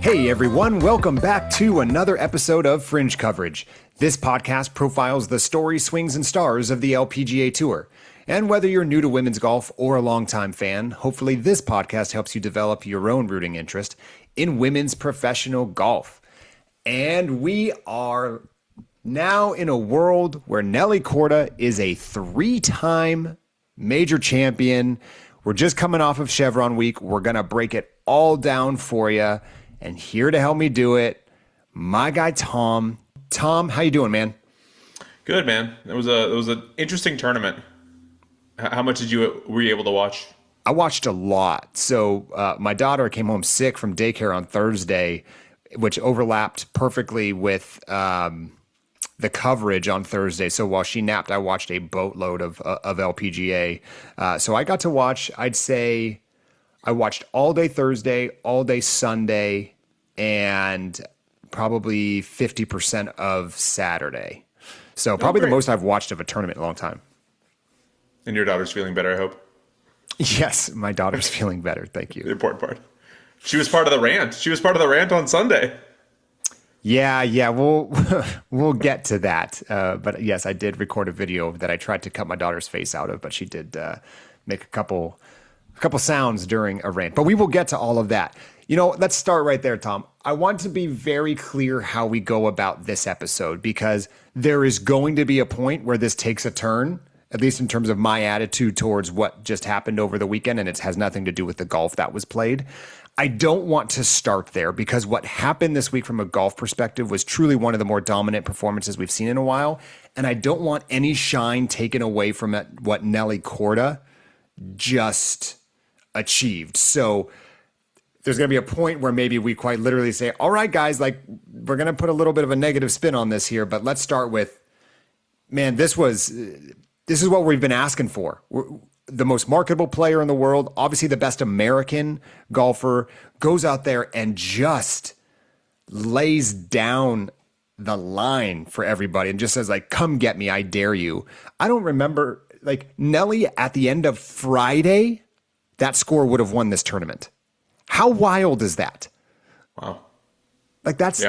Hey everyone, welcome back to another episode of Fringe Coverage. This podcast profiles the stories, swings, and stars of the LPGA Tour. And whether you're new to women's golf or a longtime fan, hopefully this podcast helps you develop your own rooting interest in women's professional golf. And we are now in a world where Nelly Korda is a three-time major champion. We're just coming off of Chevron week. We're going to break it all down for you. And here to help me do it, my guy Tom. Tom, how you doing, man? Good, man. It was an interesting tournament. How much were you able to watch? I watched a lot. So my daughter came home sick from daycare on Thursday, which overlapped perfectly with the coverage on Thursday. So while she napped, I watched a boatload of LPGA. So I got to watch, I'd say, I watched all day Thursday, all day Sunday, and probably 50% of Saturday. So probably the most I've watched of a tournament in a long time. And your daughter's feeling better, I hope? Yes, my daughter's feeling better. Thank you. The important part. She was part of the rant. She was part of the rant on Sunday. Yeah, we'll get to that. But yes, I did record a video that I tried to cut my daughter's face out of, but she did make a couple sounds during a rant. But we will get to all of that. You know, let's start right there, Tom. I want to be very clear how we go about this episode, because there is going to be a point where this takes a turn, at least in terms of my attitude towards what just happened over the weekend, and it has nothing to do with the golf that was played. I don't want to start there, because what happened this week from a golf perspective was truly one of the more dominant performances we've seen in a while, and I don't want any shine taken away from it, what Nelly Korda just achieved. So there's going to be a point where maybe we quite literally say, all right, guys, like, we're going to put a little bit of a negative spin on this here, but let's start with, man, this is what we've been asking for. The most marketable player in the world, obviously the best American golfer, goes out there and just lays down the line for everybody and just says, like, come get me, I dare you. I don't remember, like, Nelly at the end of Friday, that score would have won this tournament. How wild is that? Wow. Like, that's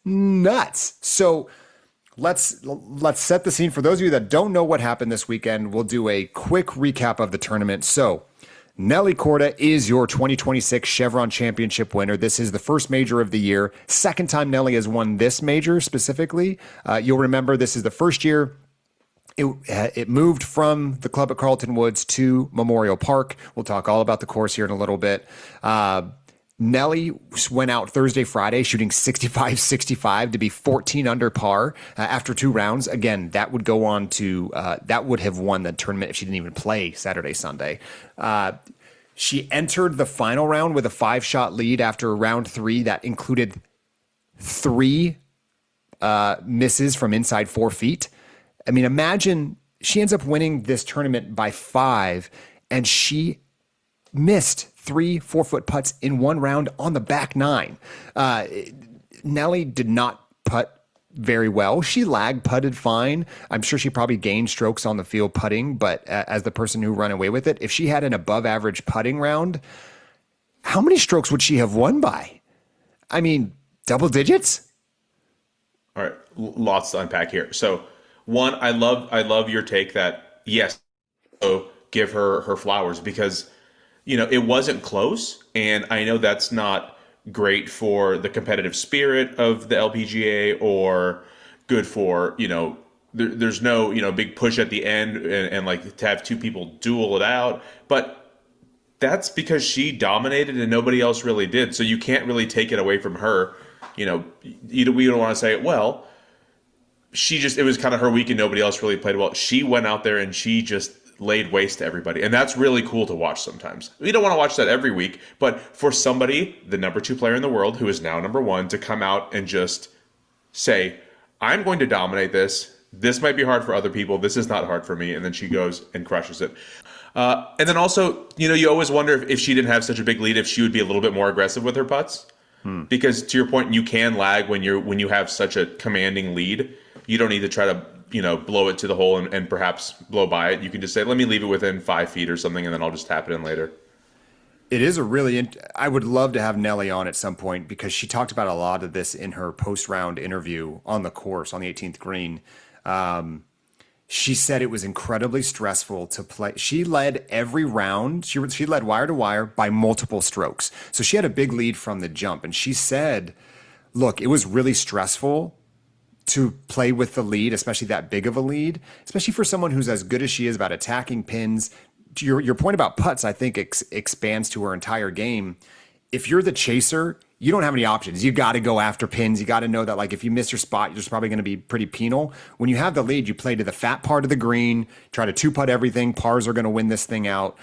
nuts. So let's set the scene. For those of you that don't know what happened this weekend, we'll do a quick recap of the tournament. So Nelly Korda is your 2026 Chevron Championship winner. This is the first major of the year. Second time Nelly has won this major specifically. You'll remember this is the first year it moved from the club at Carlton Woods to Memorial Park. We'll talk all about the course here in a little bit. Nelly went out Thursday, Friday, shooting 65-65 to be 14 under par after two rounds. Again, that would go on to, that would have won the tournament if she didn't even play Saturday, Sunday. She entered the final round with a 5-shot lead after round 3 that included 3 misses from inside 4 feet. I mean, imagine she ends up winning this tournament by 5, and she missed 3 4-foot putts in one round on the back 9. Nelly did not putt very well. She putted fine. I'm sure she probably gained strokes on the field putting, but as the person who ran away with it, if she had an above average putting round, how many strokes would she have won by? I mean, double digits? All right, lots to unpack here. So, one, I love your take that, yes, so give her flowers, because, you know, it wasn't close, and I know that's not great for the competitive spirit of the LPGA or good for, you know, there's no, you know, big push at the end and like to have two people duel it out, but that's because she dominated and nobody else really did, so you can't really take it away from her. You know, we don't want to say, well, it was kind of her week and nobody else really played well. She went out there and she just laid waste to everybody. And that's really cool to watch sometimes. We don't want to watch that every week, but for somebody, the number 2 player in the world, who is now number 1, to come out and just say, I'm going to dominate this. This might be hard for other people. This is not hard for me. And then she goes and crushes it. And then also, you know, you always wonder if she didn't have such a big lead, if she would be a little bit more aggressive with her putts. Because to your point, you can lag when you have such a commanding lead. You don't need to try to, you know, blow it to the hole and perhaps blow by it. You can just say, let me leave it within 5 feet or something, and then I'll just tap it in later. It is a really, I would love to have Nelly on at some point because she talked about a lot of this in her post round interview on the course on the 18th green. Um, she said it was incredibly stressful to play. She led every round. She led wire to wire by multiple strokes. So she had a big lead from the jump. And she said, look, it was really stressful to play with the lead, especially that big of a lead, especially for someone who's as good as she is about attacking pins. Your point about putts, I think, expands to her entire game. If you're the chaser, you don't have any options. You got to go after pins. You got to know that, like, if you miss your spot, you're just probably going to be pretty penal. When you have the lead, you play to the fat part of the green, try to two putt everything. Pars are going to win this thing out.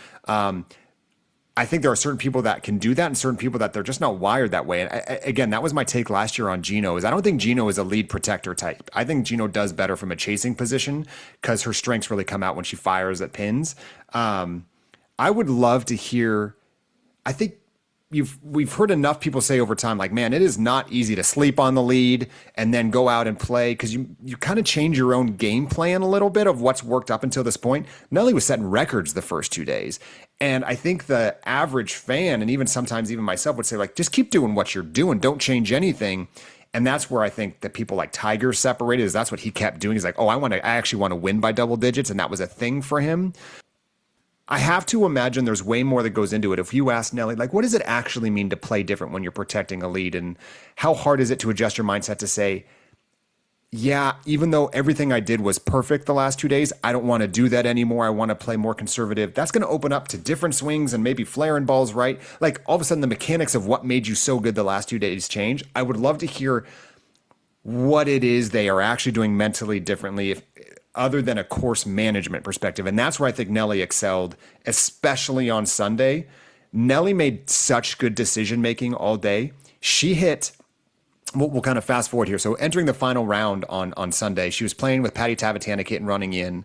I think there are certain people that can do that and certain people that they're just not wired that way. And again, that was my take last year on Gino is I don't think Gino is a lead protector type. I think Gino does better from a chasing position because her strengths really come out when she fires at pins. I would love to hear, I think we've heard enough people say over time, like, man, it is not easy to sleep on the lead and then go out and play because you kind of change your own game plan a little bit of what's worked up until this point. Nelly was setting records the first 2 days. And I think the average fan, and even sometimes even myself, would say, like, just keep doing what you're doing. Don't change anything. And that's where I think that people like Tiger separated is that's what he kept doing. He's like, oh, I actually want to win by double digits. And that was a thing for him. I have to imagine there's way more that goes into it. If you ask Nelly, like, what does it actually mean to play different when you're protecting a lead? And how hard is it to adjust your mindset to say, yeah, even though everything I did was perfect the last 2 days, I don't want to do that anymore. I want to play more conservative. That's going to open up to different swings and maybe flaring balls right. Like all of a sudden the mechanics of what made you so good the last 2 days change. I would love to hear what it is they are actually doing mentally differently if other than a course management perspective. And that's where I think Nelly excelled, especially on Sunday. Nelly made such good decision making all day. She hit, we'll kind of fast forward here. So entering the final round on Sunday, she was playing with Patty Tavatanakit and running in,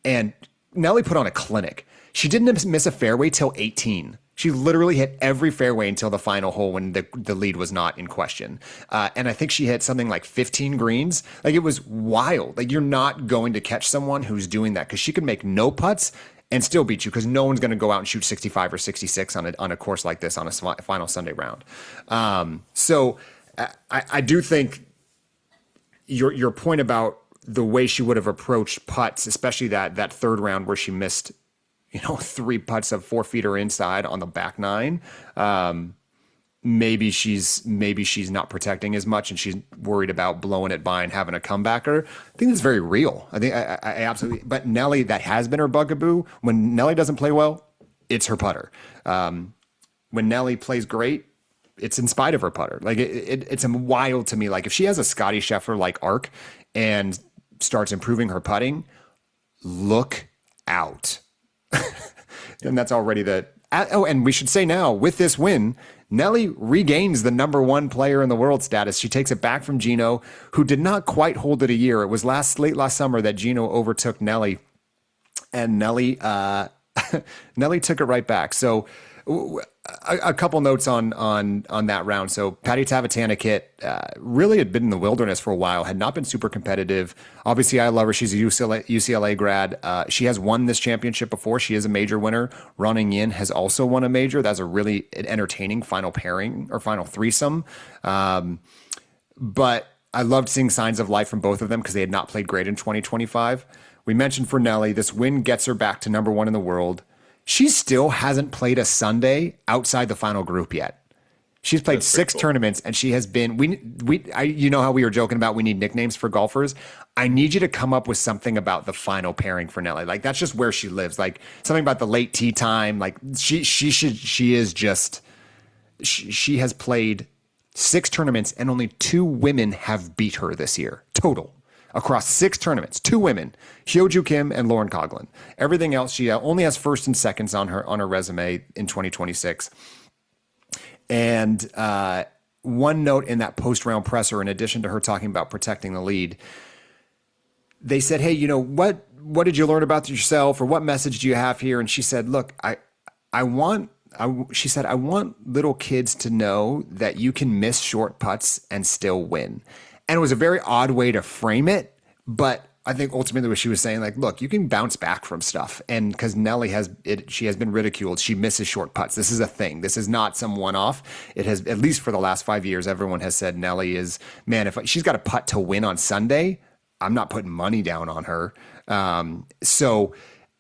and Nelly put on a clinic. She didn't miss a fairway till 18. She literally hit every fairway until the final hole when the lead was not in question. And I think she hit something like 15 greens. Like, it was wild. Like, you're not going to catch someone who's doing that because she could make no putts and still beat you because no one's going to go out and shoot 65 or 66 on a course like this on a final Sunday round. So I do think your point about the way she would have approached putts, especially that third round where she missed, 3 putts of 4 feet or inside on the back nine. Maybe she's not protecting as much and she's worried about blowing it by and having a comebacker. I think that's very real. I think I absolutely, but Nelly, that has been her bugaboo. When Nelly doesn't play well, it's her putter. When Nelly plays great, it's in spite of her putter. Like it's wild to me. Like if she has a Scotty Scheffler like arc and starts improving her putting, look out. And that's already and we should say now with this win, Nelly regains the #1 player in the world status. She takes it back from Gino, who did not quite hold it a year. It was late last summer that Gino overtook Nelly, and Nelly Nelly took it right back. So a couple notes on that round. So Patty Tavatanakit really had been in the wilderness for a while, had not been super competitive. Obviously, I love her. She's a UCLA grad. She has won this championship before. She is a major winner. Running in has also won a major. That's a really entertaining final pairing or final threesome. But I loved seeing signs of life from both of them because they had not played great in 2025. We mentioned for Nelly, this win gets her back to #1 in the world. She still hasn't played a Sunday outside the final group yet. She's played 6 tournaments and she has been, you know how we were joking about we need nicknames for golfers. I need you to come up with something about the final pairing for Nelly. Like that's just where she lives. Like something about the late tee time. Like she has played 6 tournaments and only 2 women have beat her this year total. Across 6 tournaments, 2 women, Hyoju Kim and Lauren Coughlin. Everything else, she only has first and seconds on her resume in 2026. And one note in that post-round presser, in addition to her talking about protecting the lead, they said, hey, what did you learn about yourself, or what message do you have here? And she said, look, I want little kids to know that you can miss short putts and still win. And it was a very odd way to frame it, but I think ultimately what she was saying, like, look, you can bounce back from stuff. And because Nelly she has been ridiculed. She misses short putts. This is a thing. This is not some one off. It has, at least for the last 5 years, everyone has said Nelly is, man, if she's got a putt to win on Sunday, I'm not putting money down on her. So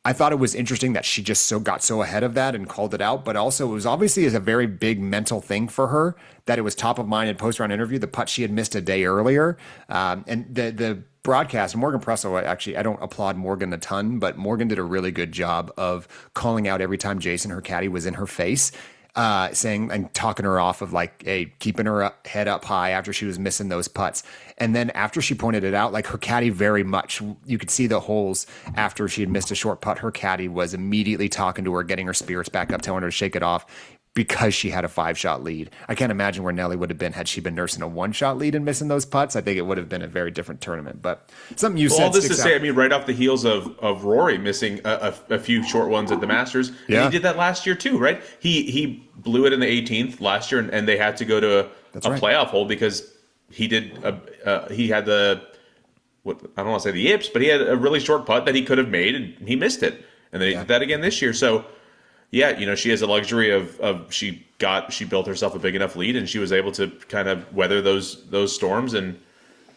I thought it was interesting that she just got so ahead of that and called it out, but also it was obviously a very big mental thing for her that it was top of mind in post-round interview, the putt she had missed a day earlier. And the broadcast, Morgan Presso, actually, I don't applaud Morgan a ton, but Morgan did a really good job of calling out every time Jason, her caddy, was in her face. Saying and talking her off of like, hey, keeping her head up high after she was missing those putts. And then after she pointed it out, like her caddy very much, you could see the holes after she had missed a short putt. Her caddy was immediately talking to her, getting her spirits back up, telling her to shake it off because she had a 5-shot lead. I can't imagine where Nelly would have been had she been nursing a 1-shot lead and missing those putts. I think it would have been a very different tournament. But something you said. All this to say, I mean, right off the heels of Rory missing a few short ones at the Masters, and he did that last year too, right? He blew it in the 18th last year, and they had to go to a playoff hole because he had the, what, I don't want to say the yips, but he had a really short putt that he could have made, and he missed it. And then he did that again this year. So, yeah, you know, she has a luxury of she built herself a big enough lead, and she was able to kind of weather those storms, and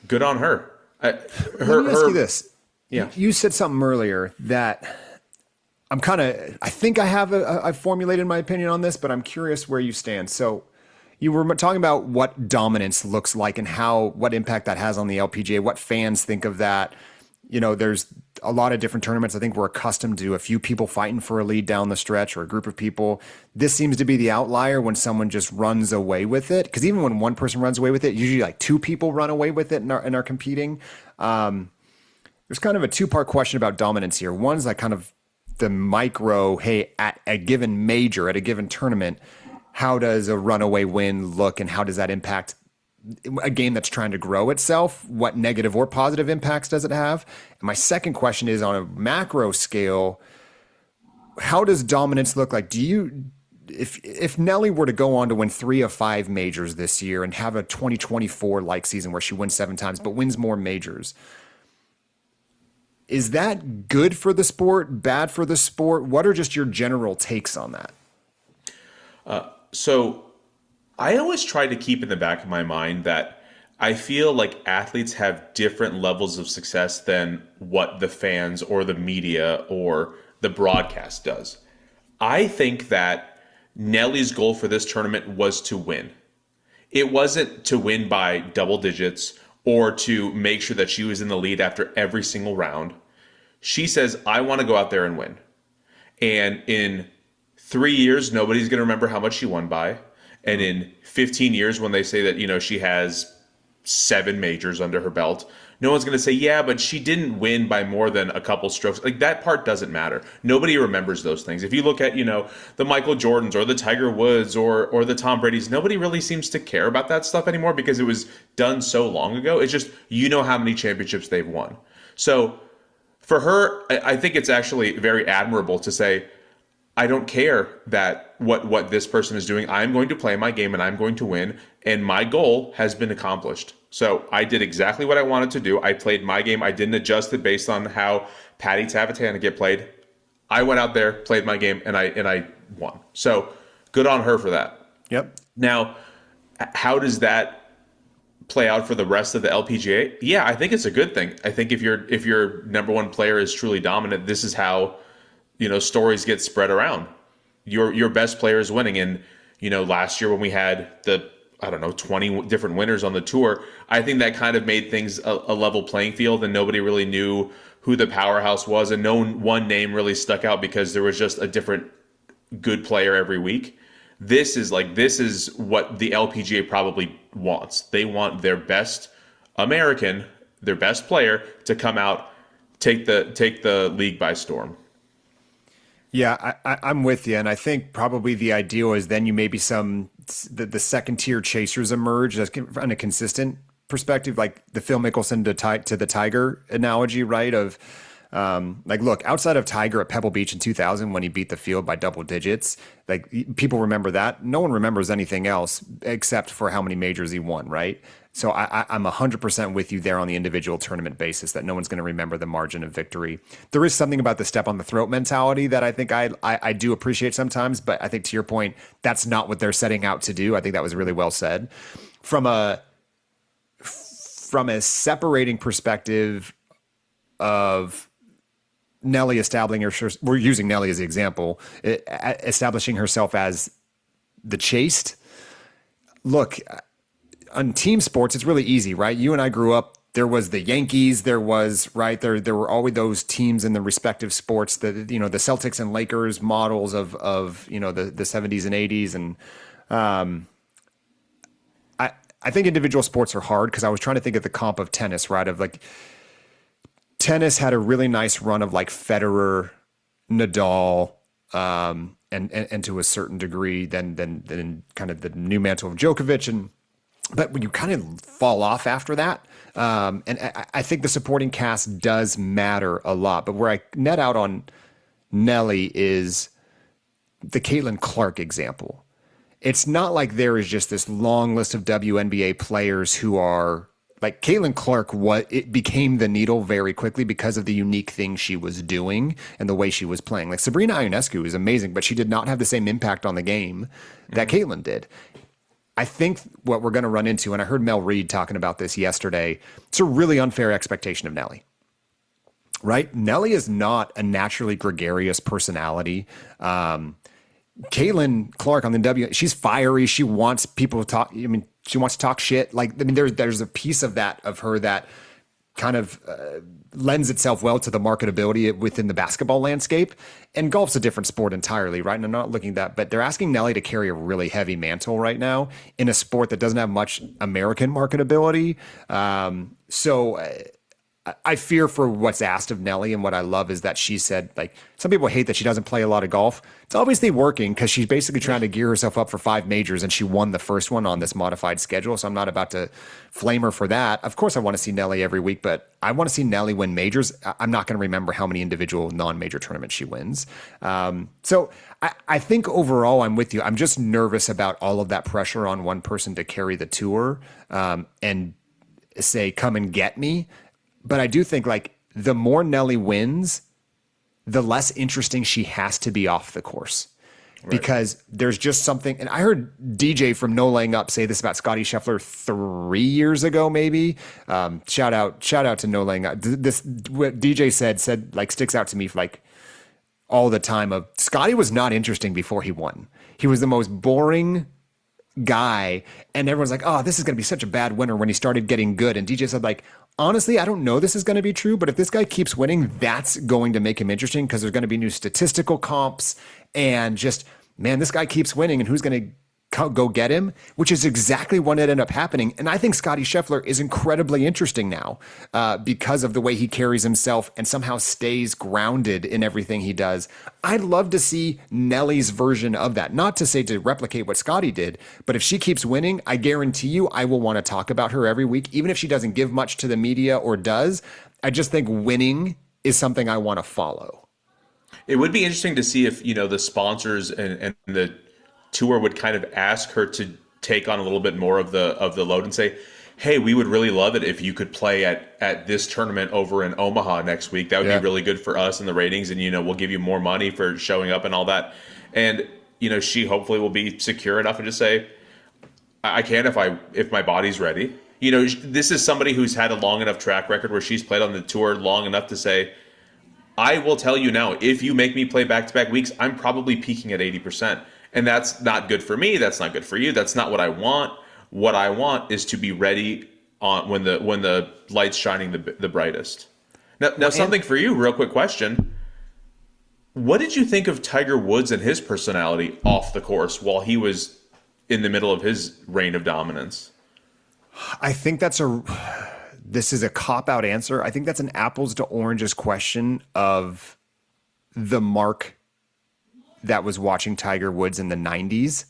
good on her. Let me ask you this. Yeah. You said something earlier that I think I've formulated my opinion on this, but I'm curious where you stand. So you were talking about what dominance looks like and what impact that has on the LPGA, what fans think of that. You know, there's a lot of different tournaments. I think we're accustomed to a few people fighting for a lead down the stretch or a group of people. This seems to be the outlier when someone just runs away with it. Because even when one person runs away with it, usually like 2 people run away with it and are competing. There's kind of a 2-part question about dominance here. One's like kind of the micro, hey, at a given major, at a given tournament, how does a runaway win look and how does that impact a game that's trying to grow itself? What negative or positive impacts does it have? And my second question is on a macro scale, how does dominance look like? If Nelly were to go on to win 3 of 5 majors this year and have a 2024 like season where she wins 7 times but wins more majors, is that good for the sport, bad for the sport? What are just your general takes on that? So I always try to keep in the back of my mind that I feel like athletes have different levels of success than what the fans or the media or the broadcast does. I think that Nelly's goal for this tournament was to win. It wasn't to win by double digits or to make sure that she was in the lead after every single round. She says, I want to go out there and win. And in 3 years, nobody's going to remember how much she won by. And in 15 years, when they say that, you know, she has 7 majors under her belt, no one's going to say, yeah, but she didn't win by more than a couple strokes. Like, that part doesn't matter. Nobody remembers those things. If you look at, you know, the Michael Jordans or the Tiger Woods or the Tom Brady's, nobody really seems to care about that stuff anymore because it was done so long ago. It's just, you know how many championships they've won. So for her, I think it's actually very admirable to say, I don't care that what this person is doing. I'm going to play my game and I'm going to win. And my goal has been accomplished. So I did exactly what I wanted to do. I played my game. I didn't adjust it based on how Patty Tavatana get played. I went out there, played my game, and I won. So good on her for that. Yep. Now, how does that play out for the rest of the LPGA? Yeah, I think it's a good thing. I think if your number one player is truly dominant, this is how, you know, stories get spread around. Your best player is winning. And, you know, last year when we had 20 different winners on the tour, I think that kind of made things a level playing field and nobody really knew who the powerhouse was. And no one name really stuck out because there was just a different good player every week. This is what the LPGA probably wants. They want their best American, their best player to come out, take the league by storm. Yeah, I'm with you. And I think probably the ideal is then you maybe the second tier chasers emerge on a consistent perspective, like the Phil Mickelson to the Tiger analogy, right? Of look, outside of Tiger at Pebble Beach in 2000 when he beat the field by double digits, like people remember that. No one remembers anything else except for how many majors he won, right? So I'm 100% with you there on the individual tournament basis that no one's going to remember the margin of victory. There is something about the step on the throat mentality that I think I do appreciate sometimes, but I think to your point, that's not what they're setting out to do. I think that was really well said. From a separating perspective of Nelly we're using Nelly as the example, establishing herself as the chaste. Look, on team sports, it's really easy, right? You and I grew up, there was the Yankees, there were always those teams in the respective sports, the Celtics and Lakers models of the 70s and 80s. And I think individual sports are hard because I was trying to think of the comp of tennis, right? Of like tennis had a really nice run of like Federer, Nadal, and to a certain degree, then kind of the new mantle of Djokovic, but when you kind of fall off after that, and I think the supporting cast does matter a lot. But where I net out on Nelly is the Caitlin Clark example. It's not like there is just this long list of WNBA players who are like Caitlin Clark. It became the needle very quickly because of the unique thing she was doing and the way she was playing. Like Sabrina Ionescu is amazing, but she did not have the same impact on the game that Caitlin did. I think what we're going to run into, and I heard Mel Reed talking about this yesterday, it's a really unfair expectation of Nelly, right? Nelly is not a naturally gregarious personality. Caitlin Clark on the she's fiery. She wants people to talk. I mean, she wants to talk shit. There's a piece of her that kind of lends itself well to the marketability within the basketball landscape. And golf's a different sport entirely, right? And I'm not looking at that, but they're asking Nelly to carry a really heavy mantle right now in a sport that doesn't have much American marketability. So I fear for what's asked of Nelly, and what I love is that she said, like, some people hate that she doesn't play a lot of golf. It's obviously working because she's basically trying to gear herself up for 5 majors, and she won the first one on this modified schedule. So I'm not about to flame her for that. Of course, I want to see Nelly every week, but I want to see Nelly win majors. I'm not going to remember how many individual non-major tournaments she wins. So I think overall, I'm with you. I'm just nervous about all of that pressure on one person to carry the tour and say, come and get me. But I do think like the more Nelly wins, the less interesting she has to be off the course. Right. Because there's just something, and I heard DJ from No Laying Up say this about Scottie Scheffler 3 years ago, maybe. Shout out to No Laying Up. This what DJ said like sticks out to me for like all the time. Of Scottie was not interesting before he won. He was the most boring guy, and everyone's like, oh, this is going to be such a bad winner when he started getting good. And DJ said, like, honestly, I don't know this is going to be true, but if this guy keeps winning, that's going to make him interesting because there's going to be new statistical comps and just, man, this guy keeps winning and who's going to go get him, which is exactly what ended up happening. And I think Scottie Scheffler is incredibly interesting now because of the way he carries himself and somehow stays grounded in everything he does. I'd love to see Nelly's version of that. Not to say to replicate what Scottie did, but if she keeps winning, I guarantee you I will want to talk about her every week, even if she doesn't give much to the media or does. I just think winning is something I want to follow. It would be interesting to see if, the sponsors and the tour would kind of ask her to take on a little bit more of the load and say, hey, we would really love it if you could play at this tournament over in Omaha next week. That would be really good for us and the ratings, and we'll give you more money for showing up and all that. And she hopefully will be secure enough and just say, I can if my body's ready. This is somebody who's had a long enough track record where she's played on the tour long enough to say, I will tell you now, if you make me play back-to-back weeks, I'm probably peaking at 80%. And that's not good for me. That's not good for you. That's not what I want. What I want is to be ready on when the light's shining the brightest. Now something for you, real quick question. What did you think of Tiger Woods and his personality off the course while he was in the middle of his reign of dominance? I think this is a cop-out answer. I think that's an apples to oranges question of the Marc that was watching Tiger Woods in the 90s.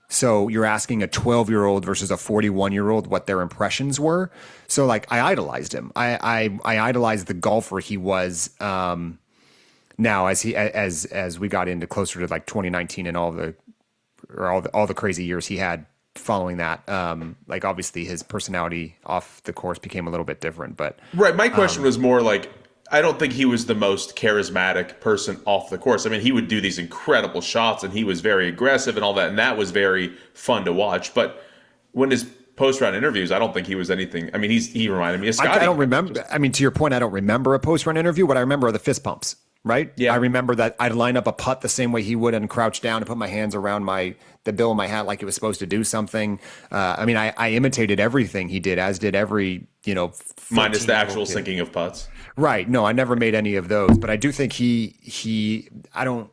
So you're asking a 12-year-old versus a 41-year-old what their impressions were. So like I idolized him. I idolized the golfer he was. Now as we got into closer to like 2019 and all the crazy years he had following that. Like obviously his personality off the course became a little bit different, but Right. My question was more like, I don't think he was the most charismatic person off the course. I mean, he would do these incredible shots and he was very aggressive and all that. And that was very fun to watch. But when his post round interviews, I don't think he was anything. I mean, he reminded me of Scotty. I don't remember. I mean, to your point, I don't remember a post run interview. What I remember are the fist pumps, right? Yeah. I remember that I'd line up a putt the same way he would and crouch down and put my hands around the bill of my hat like it was supposed to do something. I mean, I imitated everything he did, as did every, Minus the actual sinking of putts. Right. No, I never made any of those, but I do think I don't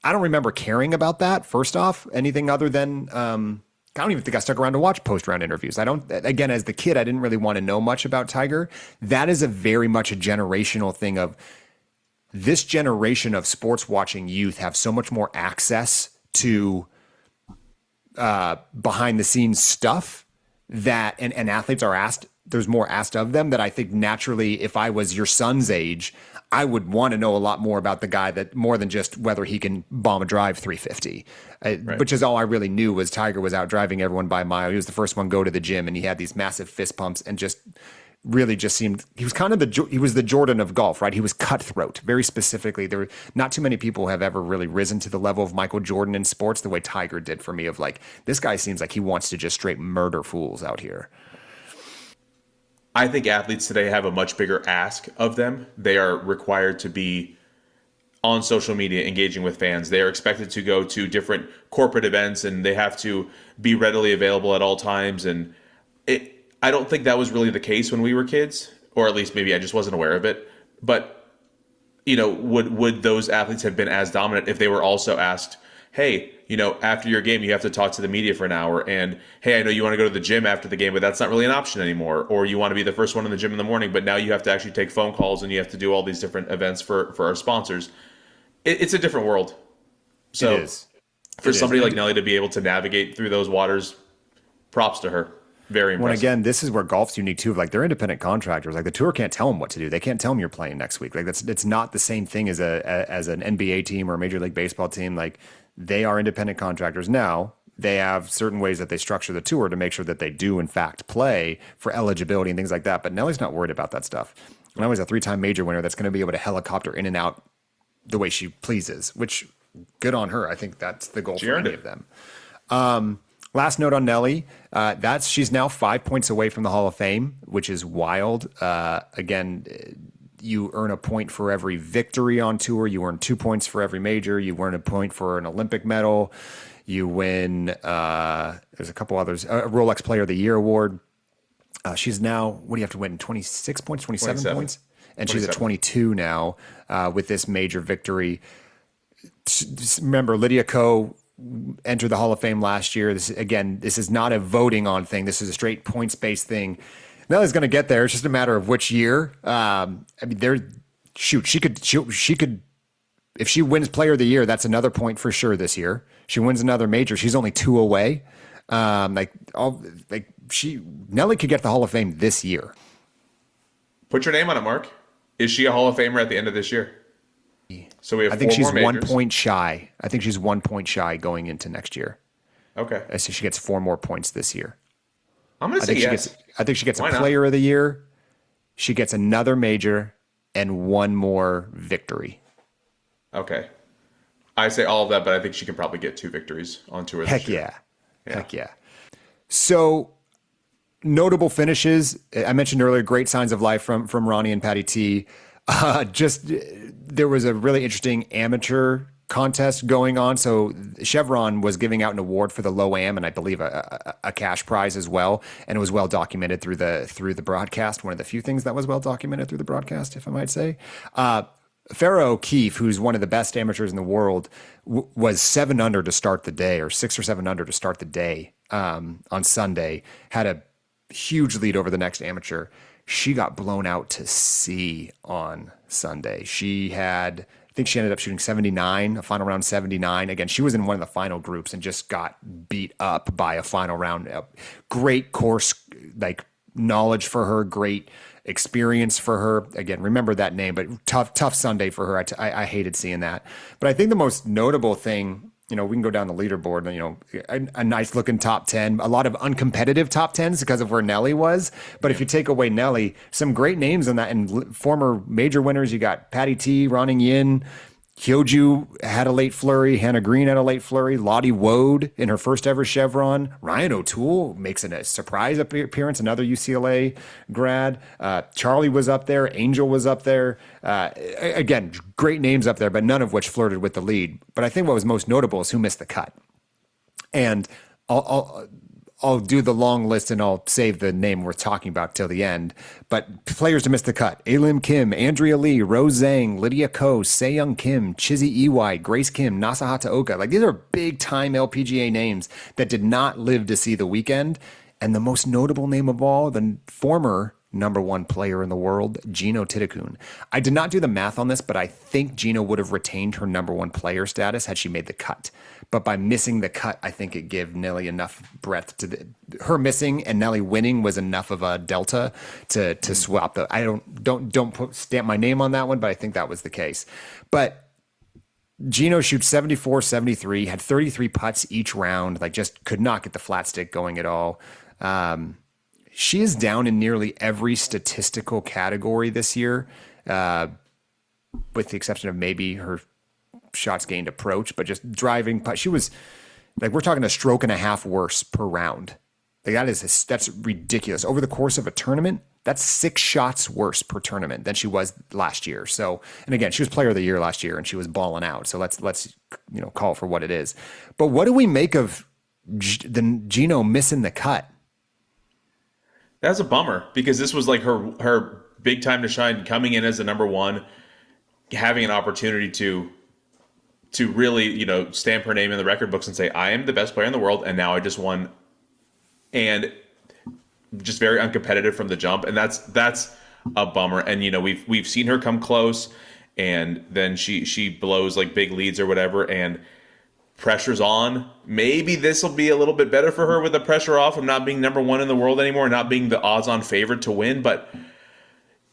remember caring about that. First off, anything other than, I don't even think I stuck around to watch post-round interviews. Again, as the kid, I didn't really want to know much about Tiger. That is very much a generational thing of this generation of sports watching youth have so much more access to behind the scenes stuff that, and athletes are asked, there's more asked of them, that I think naturally, if I was your son's age, I would want to know a lot more about the guy, that more than just whether he can bomb a drive 350, Right. which is all I really knew. Was Tiger was out driving everyone by a mile. He was the first one go to the gym, and he had these massive fist pumps and just really just seemed, he was kind of he was the Jordan of golf, right? He was cutthroat, very specifically. There were not too many people have ever really risen to the level of Michael Jordan in sports the way Tiger did for me, of like, this guy seems like he wants to just straight murder fools out here. I think athletes today have a much bigger ask of them. They are required to be on social media engaging with fans. They are expected to go to different corporate events and they have to be readily available at all times. And I don't think that was really the case when we were kids, or at least maybe I just wasn't aware of it. But, would those athletes have been as dominant if they were also asked, hey, after your game, you have to talk to the media for an hour. And, hey, I know you want to go to the gym after the game, but that's not really an option anymore. Or you want to be the first one in the gym in the morning, but now you have to actually take phone calls and you have to do all these different events for our sponsors. It's a different world. So It is. For somebody like Nelly to be able to navigate through those waters, props to her. Very impressive. Well, again, this is where golf's unique too. Like, they're independent contractors. Like, the tour can't tell them what to do. They can't tell them you're playing next week. Like, it's not the same thing as an NBA team or a Major League Baseball team. Like, they are independent contractors. Now, they have certain ways that they structure the tour to make sure that they do, in fact, play for eligibility and things like that. But Nelly's not worried about that stuff. Nelly's a 3-time major winner that's going to be able to helicopter in and out the way she pleases, which, good on her. I think that's the goal for any of them. Last note on Nelly, she's now 5 points away from the Hall of Fame, which is wild. Again, you earn a point for every victory on tour. You earn 2 points for every major. You earn a point for an Olympic medal. You win, there's a couple others, a Rolex Player of the Year award. She's now, what do you have to win? 26 points, 27 points? And 27. She's at 22 now with this major victory. Remember, Lydia Ko entered the Hall of Fame last year. This is not a voting on thing. This is a straight points-based thing. Nelly's going to get there. It's just a matter of which year. She could, if she wins Player of the Year, that's another point for sure this year. She wins another major. She's only 2 away. Nelly could get the Hall of Fame this year. Put your name on it, Mark. Is she a Hall of Famer at the end of this year? So we have. I think she's 1 point shy. I think she's 1 point shy going into next year. Okay. So she gets 4 more points this year. I'm going to say yes. I think she gets Why a not? Player of the Year. She gets another major and 1 more victory. Okay. I say all of that, but I think she can probably get 2 victories on tour this year. Heck yeah. So, notable finishes. I mentioned earlier, great signs of life from Ronnie and Patty T. There was a really interesting amateur contest going on. So Chevron was giving out an award for the low am, and I believe a cash prize as well. And it was well documented through the broadcast. One of the few things that was well documented through the broadcast, if I might say. Farrah O'Keefe, who's one of the best amateurs in the world, was 7 under to start the day, or 6 or 7 under to start the day on Sunday. Had a huge lead over the next amateur. She got blown out to sea on Sunday. I think she ended up shooting 79, a final round 79. Again, she was in one of the final groups and just got beat up by a final round. Great course, knowledge for her, great experience for her. Again, remember that name, but tough Sunday for her. I hated seeing that. But I think the most notable thing we can go down the leaderboard and, a nice looking top 10, a lot of uncompetitive top 10s because of where Nelly was. But if you take away Nelly, some great names in that and former major winners. You got Patty T, Ronning Yin, Hyoju had a late flurry. Hannah Green had a late flurry. Lottie Wode in her first ever Chevron. Ryan O'Toole makes a surprise appearance, another UCLA grad. Charlie was up there. Angel was up there. Again, great names up there, but none of which flirted with the lead. But I think what was most notable is who missed the cut. And I'll do the long list and I'll save the name we're talking about till the end. But players to miss the cut: Alim Kim, Andrea Lee, Rose Zhang, Lydia Ko, Se-Young Kim, Chizzy Ey, Grace Kim, Nasahata Oka. Like, these are big time LPGA names that did not live to see the weekend. And the most notable name of all, the former number one player in the world, Gino Titakun. I did not do the math on this, but I think Gino would have retained her number one player status had she made the cut. But by missing the cut, I think it gave Nelly enough breadth to her missing and Nelly winning was enough of a delta to swap the. I don't stamp my name on that one, but I think that was the case. But Gino shoots 74, 73, had 33 putts each round, like just could not get the flat stick going at all. She is down in nearly every statistical category this year, with the exception of maybe her shots gained approach, but just driving putt. She was like, we're talking a stroke and a half worse per round. Like that's ridiculous. Over the course of a tournament, that's 6 shots worse per tournament than she was last year. So, and again, she was player of the year last year and she was balling out. So let's call it for what it is. But what do we make of Gino missing the cut? That's a bummer because this was like her big time to shine, coming in as the number one, having an opportunity to really, stamp her name in the record books and say, I am the best player in the world, and now I just won. And just very uncompetitive from the jump. And that's a bummer. And, we've seen her come close, and then she blows like big leads or whatever, and pressure's on. Maybe this will be a little bit better for her with the pressure off of not being number one in the world anymore, not being the odds-on favorite to win, but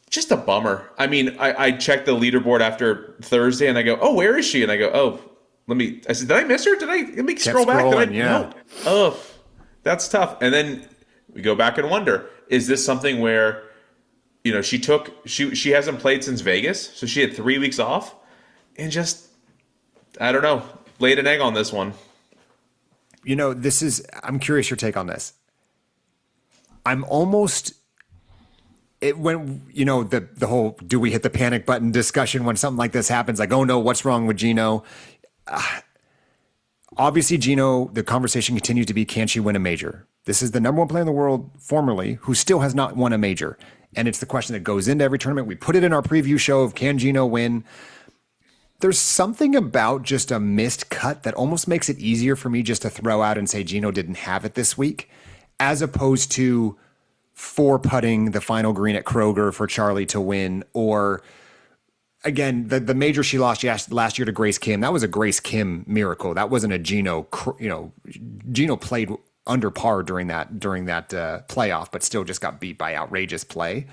just a bummer. I mean, I checked the leaderboard after Thursday and I go, oh, where is she? And I go, oh, I said, did I miss her? Let me scroll back. No. Oh, that's tough. And then we go back and wonder, is this something where, she hasn't played since Vegas, so she had 3 weeks off and just, I don't know, laid an egg on this one. I'm curious your take on this. I'm almost, when, the whole, do we hit the panic button discussion when something like this happens, like, oh no, what's wrong with Gino? Obviously Gino, the conversation continues to be, can she win a major? This is the number one player in the world formerly who still has not won a major. And it's the question that goes into every tournament. We put it in our preview show of, can Gino win? There's something about just a missed cut that almost makes it easier for me just to throw out and say Gino didn't have it this week, as opposed to 4-putting the final green at Kroger for Charlie to win. Or again, the major she lost last year to Grace Kim, that was a Grace Kim miracle. That wasn't a Gino. Gino played under par during that playoff, but still just got beat by outrageous play.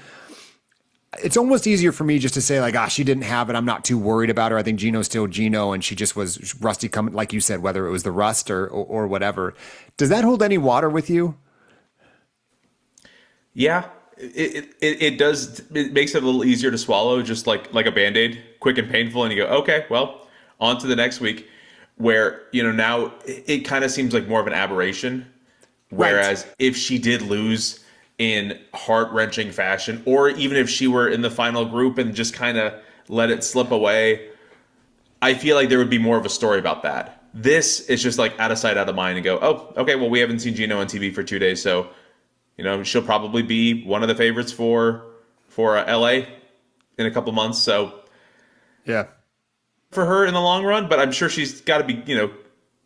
It's almost easier for me just to say, like, she didn't have it. I'm not too worried about her. I think Gino's still Gino, and she just was rusty coming, like you said, whether it was the rust or whatever. Does that hold any water with you? Yeah, it does. It makes it a little easier to swallow, just like a Band-Aid, quick and painful, and you go, okay, well, on to the next week, where, now it kind of seems like more of an aberration. Whereas if she did lose in heart-wrenching fashion, or even if she were in the final group and just kind of let it slip away, I feel like there would be more of a story about that. This is just like out of sight, out of mind, and go, oh, okay, well, we haven't seen Gino on TV for 2 days, so, she'll probably be one of the favorites for LA in a couple months, so yeah, for her in the long run, but I'm sure she's got to be,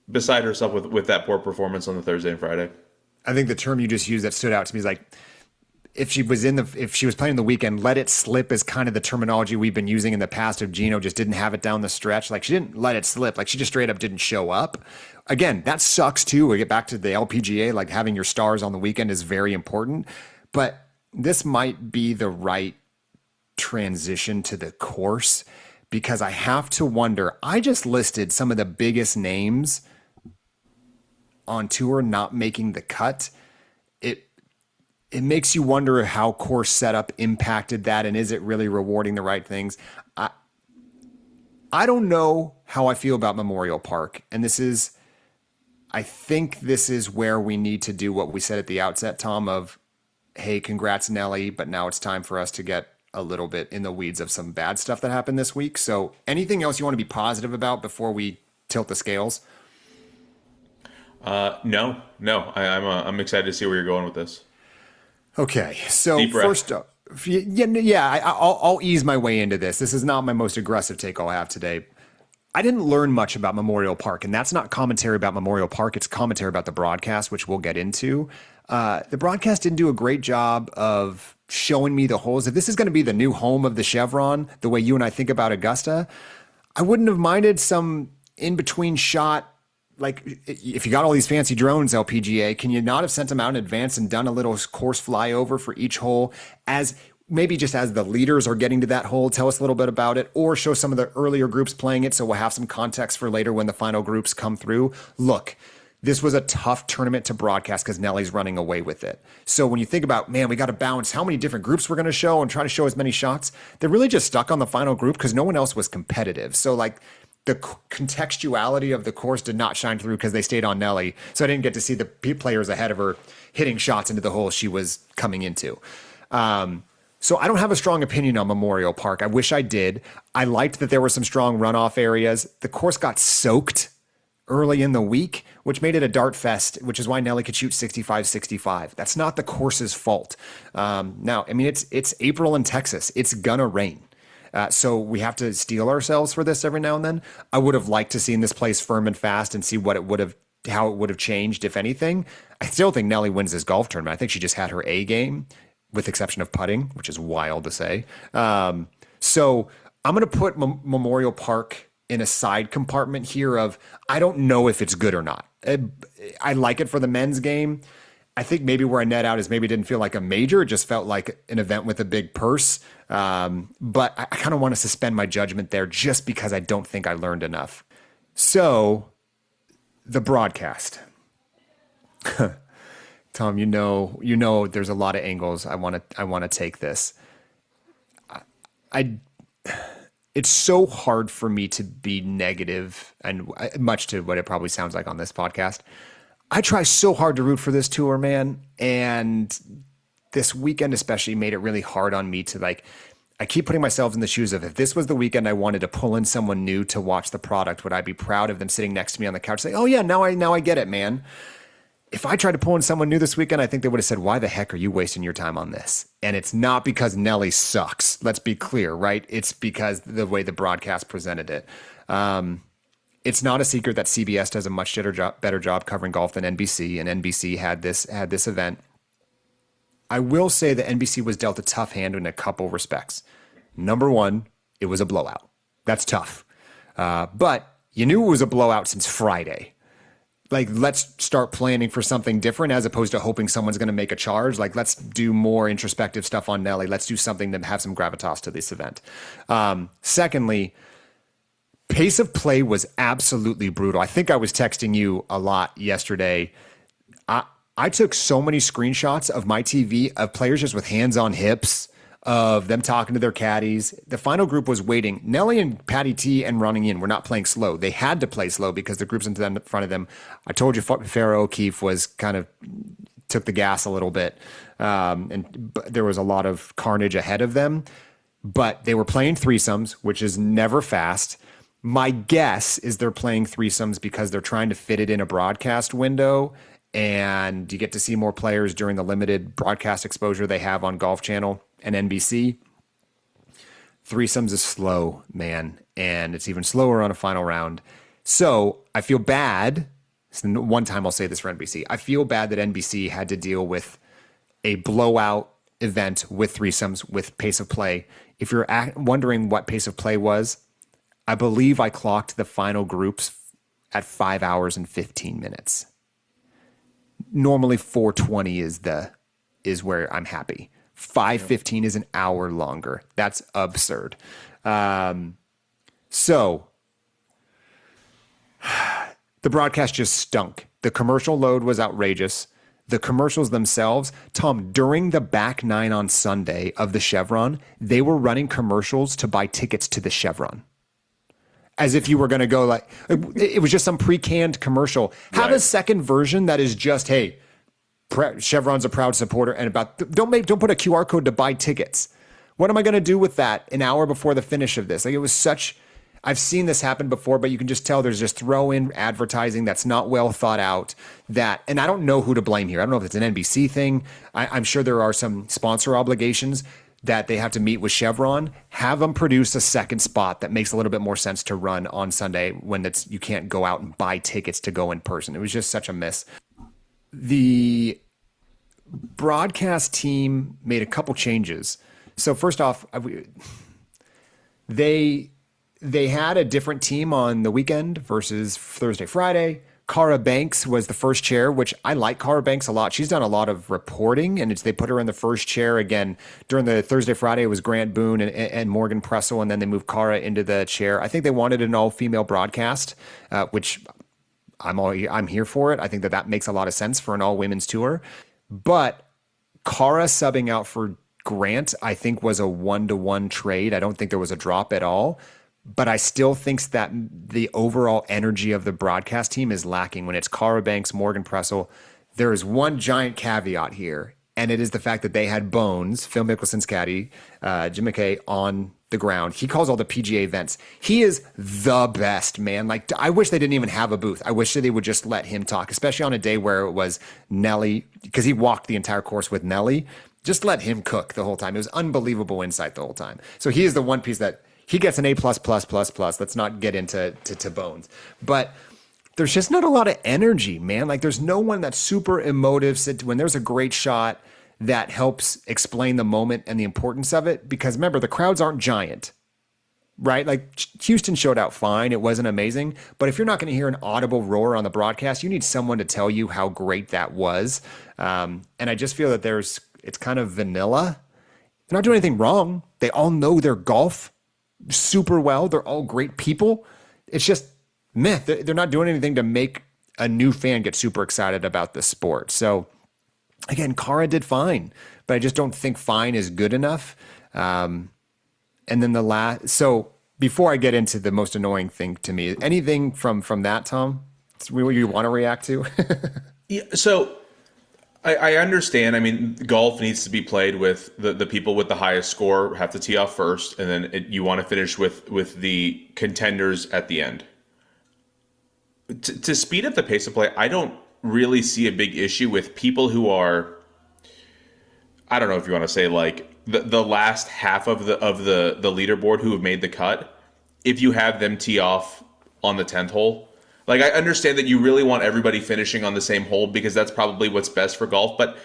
beside herself with that poor performance on the Thursday and Friday. I think the term you just used that stood out to me is like, if she was playing the weekend, let it slip is kind of the terminology we've been using in the past of Gino just didn't have it down the stretch. Like, she didn't let it slip. Like, she just straight up didn't show up. Again, that sucks too. We get back to the LPGA, like having your stars on the weekend is very important, but this might be the right transition to the course, because I have to wonder. I just listed some of the biggest names on tour not making the cut. It makes you wonder how course setup impacted that, and is it really rewarding the right things? I don't know how I feel about Memorial Park, and I think this is where we need to do what we said at the outset, Tom, of, hey, congrats, Nelly, but now it's time for us to get a little bit in the weeds of some bad stuff that happened this week. So anything else you want to be positive about before we tilt the scales? No. I'm excited to see where you're going with this. Okay, so Deep breath. first up, I'll ease my way into this. This is not my most aggressive take I'll have today. I didn't learn much about Memorial Park, and that's not commentary about Memorial Park. It's commentary about the broadcast, which we'll get into. The broadcast didn't do a great job of showing me the holes. If this is going to be the new home of the Chevron, the way you and I think about Augusta, I wouldn't have minded some in-between shot. Like, if you got all these fancy drones, LPGA, can you not have sent them out in advance and done a little course flyover for each hole, as maybe just as the leaders are getting to that hole, tell us a little bit about it, or show some of the earlier groups playing it so we'll have some context for later when the final groups come through. Look, this was a tough tournament to broadcast because Nelly's running away with it. So when you think about, man, we got to balance how many different groups we're going to show and try to show as many shots, they're really just stuck on the final group because no one else was competitive. So like, the contextuality of the course did not shine through because they stayed on Nelly. So I didn't get to see the players ahead of her hitting shots into the hole she was coming into. So I don't have a strong opinion on Memorial Park. I wish I did. I liked that there were some strong runoff areas. The course got soaked early in the week, which made it a dart fest, which is why Nelly could shoot 65-65. That's not the course's fault. Now, I mean, it's April in Texas. It's gonna rain. So we have to steel ourselves for this every now and then. I would have liked to see this place firm and fast and see how it would have changed, if anything. I still think Nelly wins this golf tournament. I think she just had her A game, with exception of putting, which is wild to say. So I'm going to put Memorial Park in a side compartment here of, I don't know if it's good or not. I like it for the men's game. I think maybe where I net out is maybe it didn't feel like a major. It just felt like an event with a big purse. But I kind of want to suspend my judgment there just because I don't think I learned enough. So the broadcast. Tom, you know, there's a lot of angles I want to take this. It's so hard for me to be negative, and much to what it probably sounds like on this podcast. I try so hard to root for this tour, man. And this weekend especially made it really hard on me to like, I keep putting myself in the shoes of, if this was the weekend I wanted to pull in someone new to watch the product, would I be proud of them sitting next to me on the couch saying, oh yeah, now I get it, man. If I tried to pull in someone new this weekend, I think they would have said, why the heck are you wasting your time on this? And it's not because Nelly sucks. Let's be clear, right? It's because the way the broadcast presented it. It's not a secret that CBS does a much better job covering golf than NBC, and NBC had this event. I will say that NBC was dealt a tough hand in a couple respects. Number one, it was a blowout. That's tough. But you knew it was a blowout since Friday. Like, let's start planning for something different as opposed to hoping someone's going to make a charge. Like, let's do more introspective stuff on Nelly. Let's do something to have some gravitas to this event. Secondly, pace of play was absolutely brutal. I think I was texting you a lot yesterday. I took so many screenshots of my TV of players just with hands on hips, of them talking to their caddies. The final group was waiting. Nelly and Patty T and running in were not playing slow. They had to play slow because the groups in front of them. I told you Farrah O'Keefe was kind of took the gas a little bit. And there was a lot of carnage ahead of them. But they were playing threesomes, which is never fast. My guess is they're playing threesomes because they're trying to fit it in a broadcast window, and you get to see more players during the limited broadcast exposure they have on Golf Channel and NBC. Threesomes is slow, man, and it's even slower on a final round. So I feel bad. One time I'll say this for NBC. I feel bad that NBC had to deal with a blowout event with threesomes, with pace of play. If you're wondering what pace of play was, I believe I clocked the final groups at 5 hours and 15 minutes. Normally 4:20 is where I'm happy. 5:15 is an hour longer. That's absurd. So the broadcast just stunk. The commercial load was outrageous. The commercials themselves, Tom, during the back nine on Sunday of the Chevron, they were running commercials to buy tickets to the Chevron. As if you were going to go like, it was just some pre-canned commercial. Have a second version that is just, hey, Chevron's a proud supporter, and don't put a QR code to buy tickets. What am I going to do with that an hour before the finish of this? Like, it was such, I've seen this happen before, but you can just tell there's just throw in advertising that's not well thought out, and I don't know who to blame here. I don't know if it's an NBC thing. I'm sure there are some sponsor obligations that they have to meet with Chevron. Have them produce a second spot that makes a little bit more sense to run on Sunday when you can't go out and buy tickets to go in person. It was just such a miss. The broadcast team made a couple changes. So first off, they had a different team on the weekend versus Thursday, Friday. Cara Banks was the first chair, which I like Cara Banks a lot. She's done a lot of reporting, and they put her in the first chair again. During the Thursday, Friday, it was Grant Boone and Morgan Pressel, and then they moved Cara into the chair. I think they wanted an all-female broadcast, which I'm here for it. I think that makes a lot of sense for an all-women's tour. But Cara subbing out for Grant, I think, was a 1-to-1 trade. I don't think there was a drop at all. But I still think that the overall energy of the broadcast team is lacking when it's Cara Banks, Morgan Pressel. There is one giant caveat here, and it is the fact that they had Bones, Phil Mickelson's caddy, Jim McKay, on the ground. He calls all the PGA events. He is the best, man. Like, I wish they didn't even have a booth. I wish that they would just let him talk, especially on a day where it was Nelly, because he walked the entire course with Nelly. Just let him cook the whole time. It was unbelievable insight the whole time. So he is the one piece that he gets an A++++. Let's not get into Bones. But there's just not a lot of energy, man. Like, there's no one that's super emotive. When there's a great shot, that helps explain the moment and the importance of it. Because remember, the crowds aren't giant, right? Like, Houston showed out fine. It wasn't amazing. But if you're not going to hear an audible roar on the broadcast, you need someone to tell you how great that was. And I just feel that it's kind of vanilla. They're not doing anything wrong. They all know their golf super well. They're all great people. It's just meh. They're not doing anything to make a new fan get super excited about the sport. So again, Cara did fine, but I just don't think fine is good enough. And then so before I get into the most annoying thing to me, anything from that, Tom, you want to react to? Yeah, so I understand. I mean, golf needs to be played with the people with the highest score have to tee off first, and then you want to finish with the contenders at the end. To speed up the pace of play, I don't really see a big issue with people who are, I don't know if you want to say like the last half of the leaderboard who have made the cut. If you have them tee off on the 10th hole. Like, I understand that you really want everybody finishing on the same hole because that's probably what's best for golf. But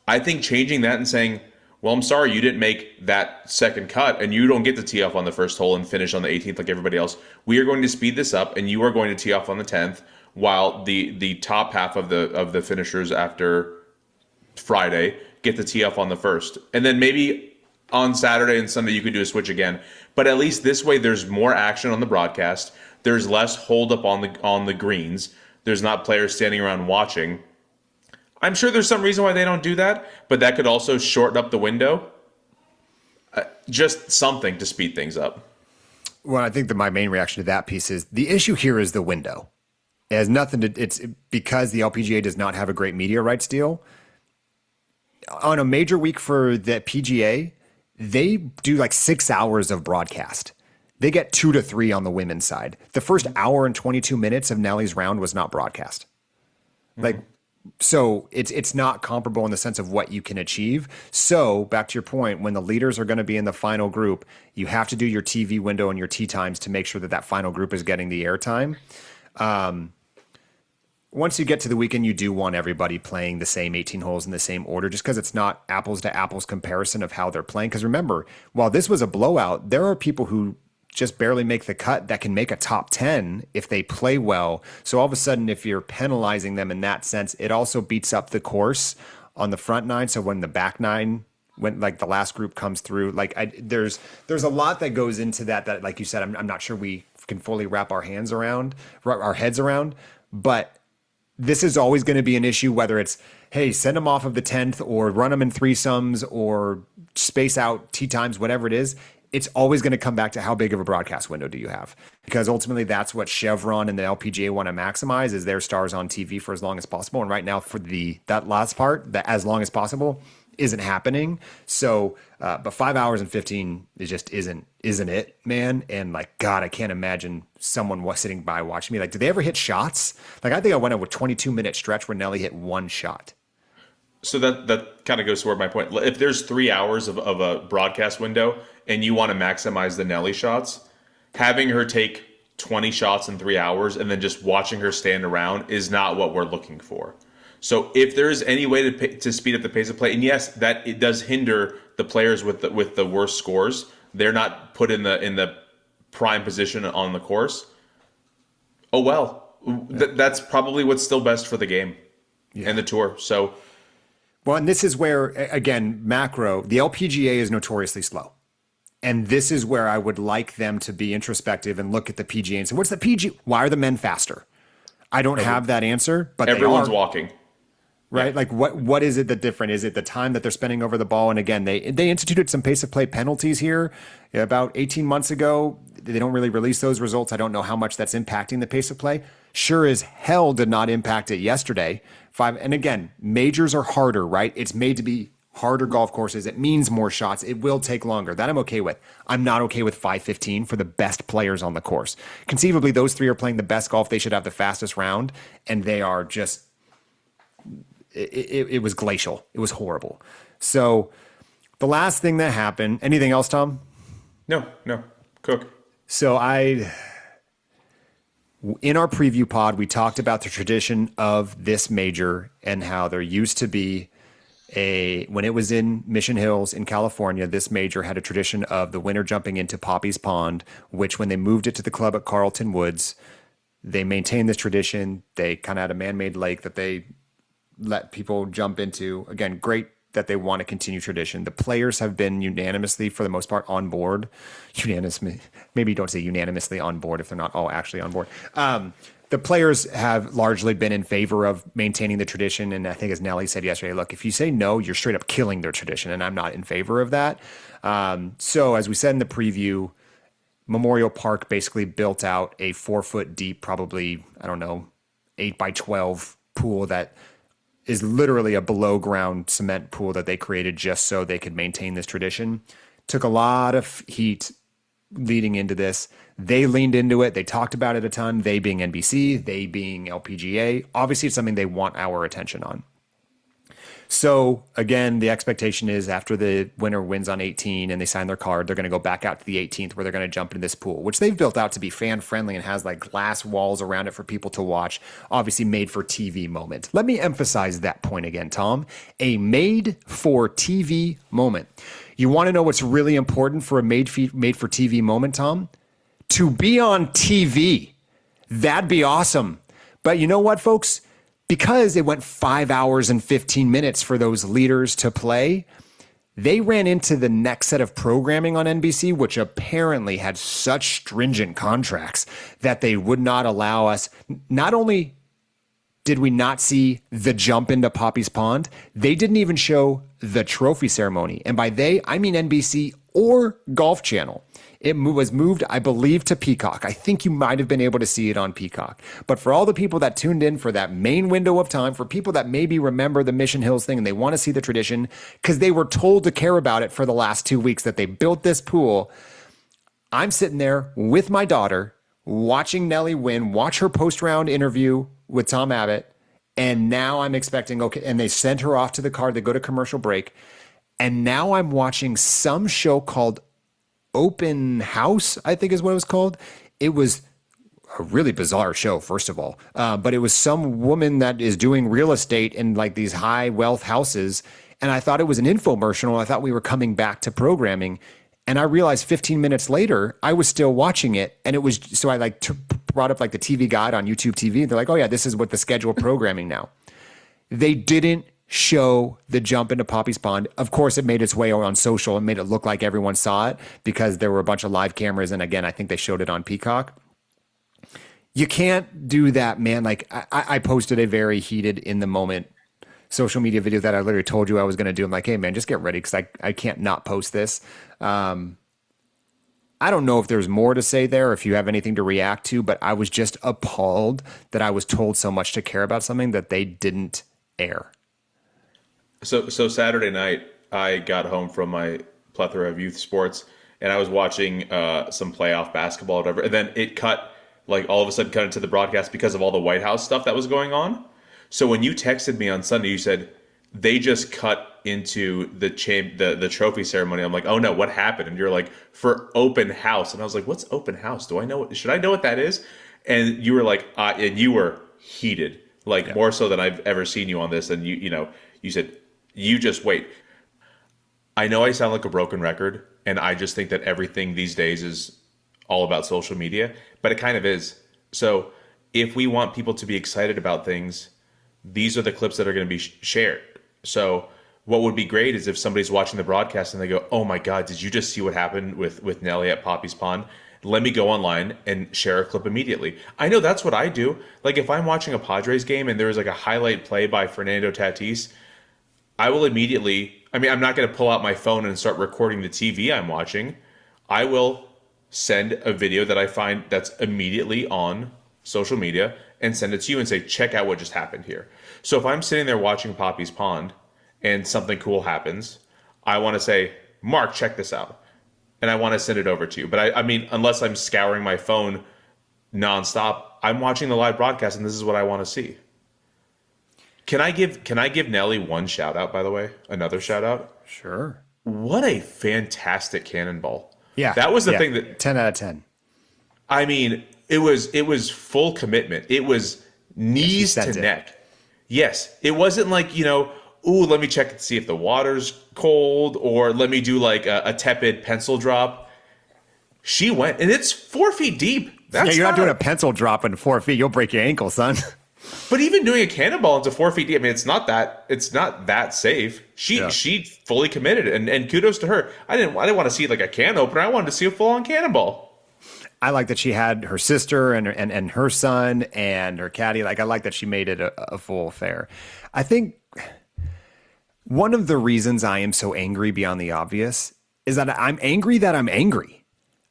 I think changing that and saying, well, I'm sorry, you didn't make that second cut and you don't get to tee off on the first hole and finish on the 18th like everybody else. We are going to speed this up and you are going to tee off on the 10th while the top half of the finishers after Friday get to tee off on the first. And then maybe on Saturday and Sunday you could do a switch again. But at least this way there's more action on the broadcast. There's less hold up on the greens. There's not players standing around watching. I'm sure there's some reason why they don't do that, but that could also shorten up the window. Just something to speed things up. Well, I think that my main reaction to that piece is the issue here is the window. It has nothing to, it's because the LPGA does not have a great media rights deal. On a major week for the PGA, they do like 6 hours of broadcast. They get 2 to 3 on the women's side. The first hour and 22 minutes of Nelly's round was not broadcast. Like, so it's not comparable in the sense of what you can achieve. So back to your point, when the leaders are going to be in the final group, you have to do your TV window and your tee times to make sure that final group is getting the airtime. Once you get to the weekend, you do want everybody playing the same 18 holes in the same order, just because it's not apples to apples comparison of how they're playing. Because remember, while this was a blowout, there are people who just barely make the cut that can make a top 10 if they play well. So all of a sudden, if you're penalizing them in that sense, it also beats up the course on the front nine. So when the back nine, when like the last group comes through, like there's a lot that goes into that like you said, I'm not sure we can fully wrap our heads around. But this is always going to be an issue, whether it's, hey, send them off of the 10th or run them in threesomes or space out tee times, whatever it is. It's always going to come back to how big of a broadcast window do you have? Because ultimately that's what Chevron and the LPGA want to maximize, is their stars on TV for as long as possible. And right now for that last part, that as long as possible, isn't happening. So, but 5 hours and 15 is just isn't it, man. And like, God, I can't imagine someone was sitting by watching me. Like, did they ever hit shots? Like, I think I went over a 22-minute stretch where Nelly hit one shot. So that kind of goes toward my point. If there's 3 hours of a broadcast window and you want to maximize the Nelly shots, having her take 20 shots in 3 hours and then just watching her stand around is not what we're looking for. So if there is any way to speed up the pace of play, and yes, that it does hinder the players with the worst scores. They're not put in the prime position on the course. Oh well, that's probably what's still best for the game and the tour. So. Well, and this is where, again, macro, the LPGA is notoriously slow. And this is where I would like them to be introspective and look at the PGA and say, what's the PGA? Why are the men faster? I don't have that answer, but everyone's walking. Right? Yeah. Like what is it that different? Is it the time that they're spending over the ball? And again, they instituted some pace of play penalties here about 18 months ago. They don't really release those results. I don't know how much that's impacting the pace of play. Sure as hell did not impact it yesterday. And again, majors are harder, right? It's made to be harder golf courses. It means more shots. It will take longer. That I'm okay with. I'm not okay with 5:15 for the best players on the course. Conceivably, those three are playing the best golf. They should have the fastest round, and they are just. It was glacial. It was horrible. So the last thing that happened. Anything else, Tom? No. Cook. So in our preview pod, we talked about the tradition of this major and how there used to be when it was in Mission Hills in California, this major had a tradition of the winner jumping into Poppy's Pond, which when they moved it to the club at Carlton Woods, they maintained this tradition. They kind of had a man-made lake that they let people jump into. Again, great that they want to continue tradition. The players have been unanimously, for the most part, on board. Unanimously, maybe don't say unanimously on board if they're not all actually on board. The players have largely been in favor of maintaining the tradition. And I think, as Nelly said yesterday, look, if you say no, you're straight up killing their tradition. And I'm not in favor of that. So as we said in the preview, Memorial Park basically built out a 4 foot deep, probably, 8x12 pool that is literally a below ground cement pool that they created just so they could maintain this tradition. Took a lot of heat leading into this. They leaned into it. They talked about it a ton. They being NBC, they being LPGA. Obviously, it's something they want our attention on. So again, the expectation is after the winner wins on 18 and they sign their card, they're going to go back out to the 18th where they're going to jump into this pool, which they've built out to be fan friendly and has like glass walls around it for people to watch. Obviously made for TV moment. Let me emphasize that point again, Tom. A made for TV moment. You want to know what's really important for a made for TV moment, Tom? To be on TV. That'd be awesome. But you know what, folks? Because it went 5 hours and 15 minutes for those leaders to play, they ran into the next set of programming on NBC, which apparently had such stringent contracts that they would not allow us. Not only did we not see the jump into Poppy's Pond, they didn't even show the trophy ceremony. And by they, I mean NBC or Golf Channel. It was moved, I believe, to Peacock. I think you might have been able to see it on Peacock. But for all the people that tuned in for that main window of time, for people that maybe remember the Mission Hills thing and they want to see the tradition because they were told to care about it for the last 2 weeks that they built this pool, I'm sitting there with my daughter watching Nelly win, watch her post-round interview with Tom Abbott, and now I'm expecting, okay, and they sent her off to the car, they go to commercial break, and now I'm watching some show called Open House, I think is what it was called. It was a really bizarre show, first of all. But it was some woman that is doing real estate in like these high wealth houses. And I thought it was an infomercial. I thought we were coming back to programming. And I realized 15 minutes later, I was still watching it. And it was, so I brought up like the TV guide on YouTube TV. They're like, oh yeah, this is what the scheduled programming now. They didn't show the jump into Poppy's Pond. Of course, it made its way on social and made it look like everyone saw it because there were a bunch of live cameras. And again, I think they showed it on Peacock. You can't do that, man. Like I posted a very heated in the moment social media video that I literally told you I was going to do. I'm like, hey man, just get ready because I can't not post this. I don't know if there's more to say there, if you have anything to react to, but I was just appalled that I was told so much to care about something that they didn't air. So Saturday night, I got home from my plethora of youth sports, and I was watching some playoff basketball, or whatever. And then it cut, like all of a sudden, cut into the broadcast because of all the White House stuff that was going on. So when you texted me on Sunday, you said they just cut into the trophy ceremony. I'm like, oh no, what happened? And you're like, for open house. And I was like, what's open house? Do I know should I know what that is? And you were like, and you were heated, like Yeah. more so than I've ever seen you on this. And you said, you just wait. I know I sound like a broken record, and I just think that everything these days is all about social media, but it kind of is. So if we want people to be excited about things, these are the clips that are going to be shared. So what would be great is if somebody's watching the broadcast and they go, oh my God, did you just see what happened with Nelly at Poppy's Pond? Let me go online and share a clip immediately. I know that's what I do. Like if I'm watching a Padres game and there is like a highlight play by Fernando Tatis, I will immediately, I'm not going to pull out my phone and start recording the TV I'm watching. I will send a video that I find that's immediately on social media and send it to you and say, check out what just happened here. So if I'm sitting there watching Poppy's Pond and something cool happens, I want to say, Marc, check this out. And I want to send it over to you. But I mean, unless I'm scouring my phone nonstop, I'm watching the live broadcast and this is what I want to see. Can I give Nelly one shout out, by the way? Another shout out? Sure. What a fantastic cannonball. Yeah. That was the thing that 10 out of 10. I mean, it was full commitment. It was knees to neck. Yes. It wasn't like, ooh, let me check and see if the water's cold, or let me do like a tepid pencil drop. She went, and it's 4 feet deep. You're not doing a pencil drop in 4 feet. You'll break your ankle, son. But even doing a cannonball into 4 feet deep, it's not that safe. She fully committed, and kudos to her. I didn't want to see like a can opener. I wanted to see a full on cannonball. I like that she had her sister and her son and her caddy. Like I like that she made it a full affair. I think one of the reasons I am so angry beyond the obvious is that I'm angry that I'm angry.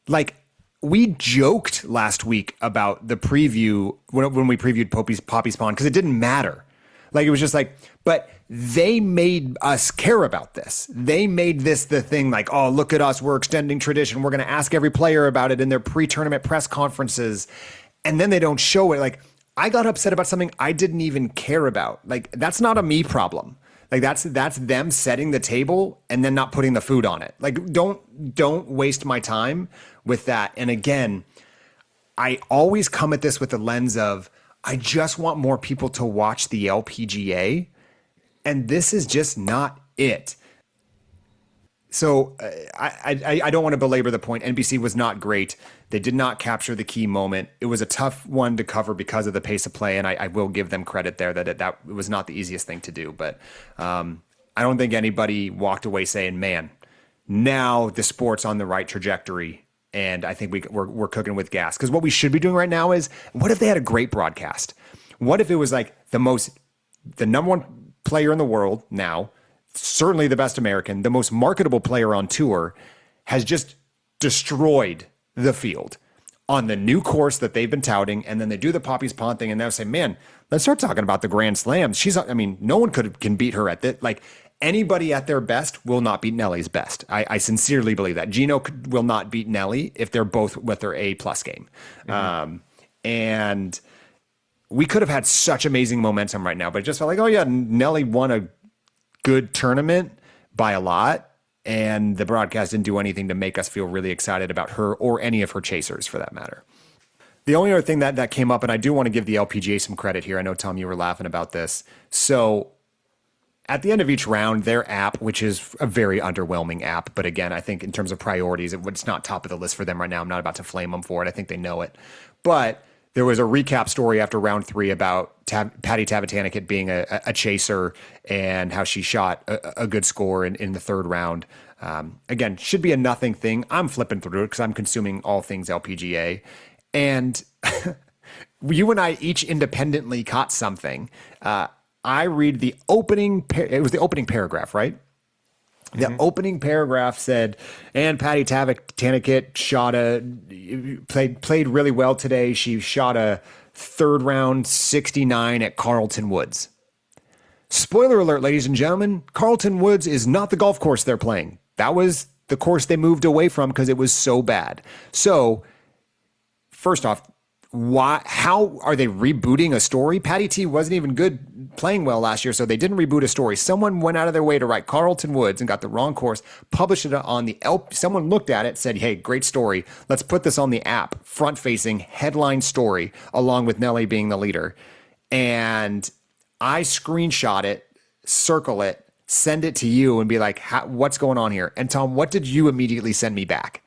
Like we joked last week about the preview when we previewed Poppy's Pond because it didn't matter. Like it was just like, but they made us care about this. They made this the thing like, oh, look at us. We're extending tradition. We're going to ask every player about it in their pre-tournament press conferences. And then they don't show it. Like I got upset about something I didn't even care about. Like that's not a me problem. Like that's them setting the table and then not putting the food on it. Like don't waste my time with that. And again, I always come at this with the lens of I just want more people to watch the LPGA, and this is just not it. So I don't want to belabor the point. NBC was not great. They did not capture the key moment. It was a tough one to cover because of the pace of play, and I will give them credit there that it was not the easiest thing to do. But I don't think anybody walked away saying, man, now the sport's on the right trajectory. And I think we're cooking with gas. Because what we should be doing right now is, what if they had a great broadcast? What if it was like the number one player in the world now, certainly the best American, the most marketable player on tour, has just destroyed the field on the new course that they've been touting, and then they do the Poppy's Pond thing, and they'll say, man, let's start talking about the Grand Slams. No one can beat her at that. Like, anybody at their best will not beat Nelly's best. I sincerely believe that. Gino will not beat Nelly if they're both with their A-plus game. Mm-hmm. And we could have had such amazing momentum right now, but it just felt like, oh yeah, Nelly won a good tournament by a lot, and the broadcast didn't do anything to make us feel really excited about her or any of her chasers for that matter. The only other thing that came up, and I do want to give the LPGA some credit here. I know, Tom, you were laughing about this. So at the end of each round, their app, which is a very underwhelming app, but again, I think in terms of priorities, it's not top of the list for them right now. I'm not about to flame them for it. I think they know it. But there was a recap story after round 3 about Patty Tavatanakit being a chaser and how she shot a good score in the 3rd round. Again, should be a nothing thing. I'm flipping through it because I'm consuming all things LPGA. And You and I each independently caught something. I read the opening. It was the opening paragraph, right? The opening paragraph said, and Patty Tanakit played really well today. She shot a third round 69 at Carlton Woods. Spoiler alert, ladies and gentlemen, Carlton Woods is not the golf course they're playing. That was the course they moved away from because it was so bad. So, first off, how are they rebooting a story? Patty T wasn't even good playing well last year, so they didn't reboot a story. Someone went out of their way to write Carlton Woods and got the wrong course, published it on the someone looked at it, said, hey, great story. Let's put this on the app, front-facing headline story, along with Nelly being the leader. And I screenshot it, circle it, send it to you and be like, what's going on here? And Tom, what did you immediately send me back?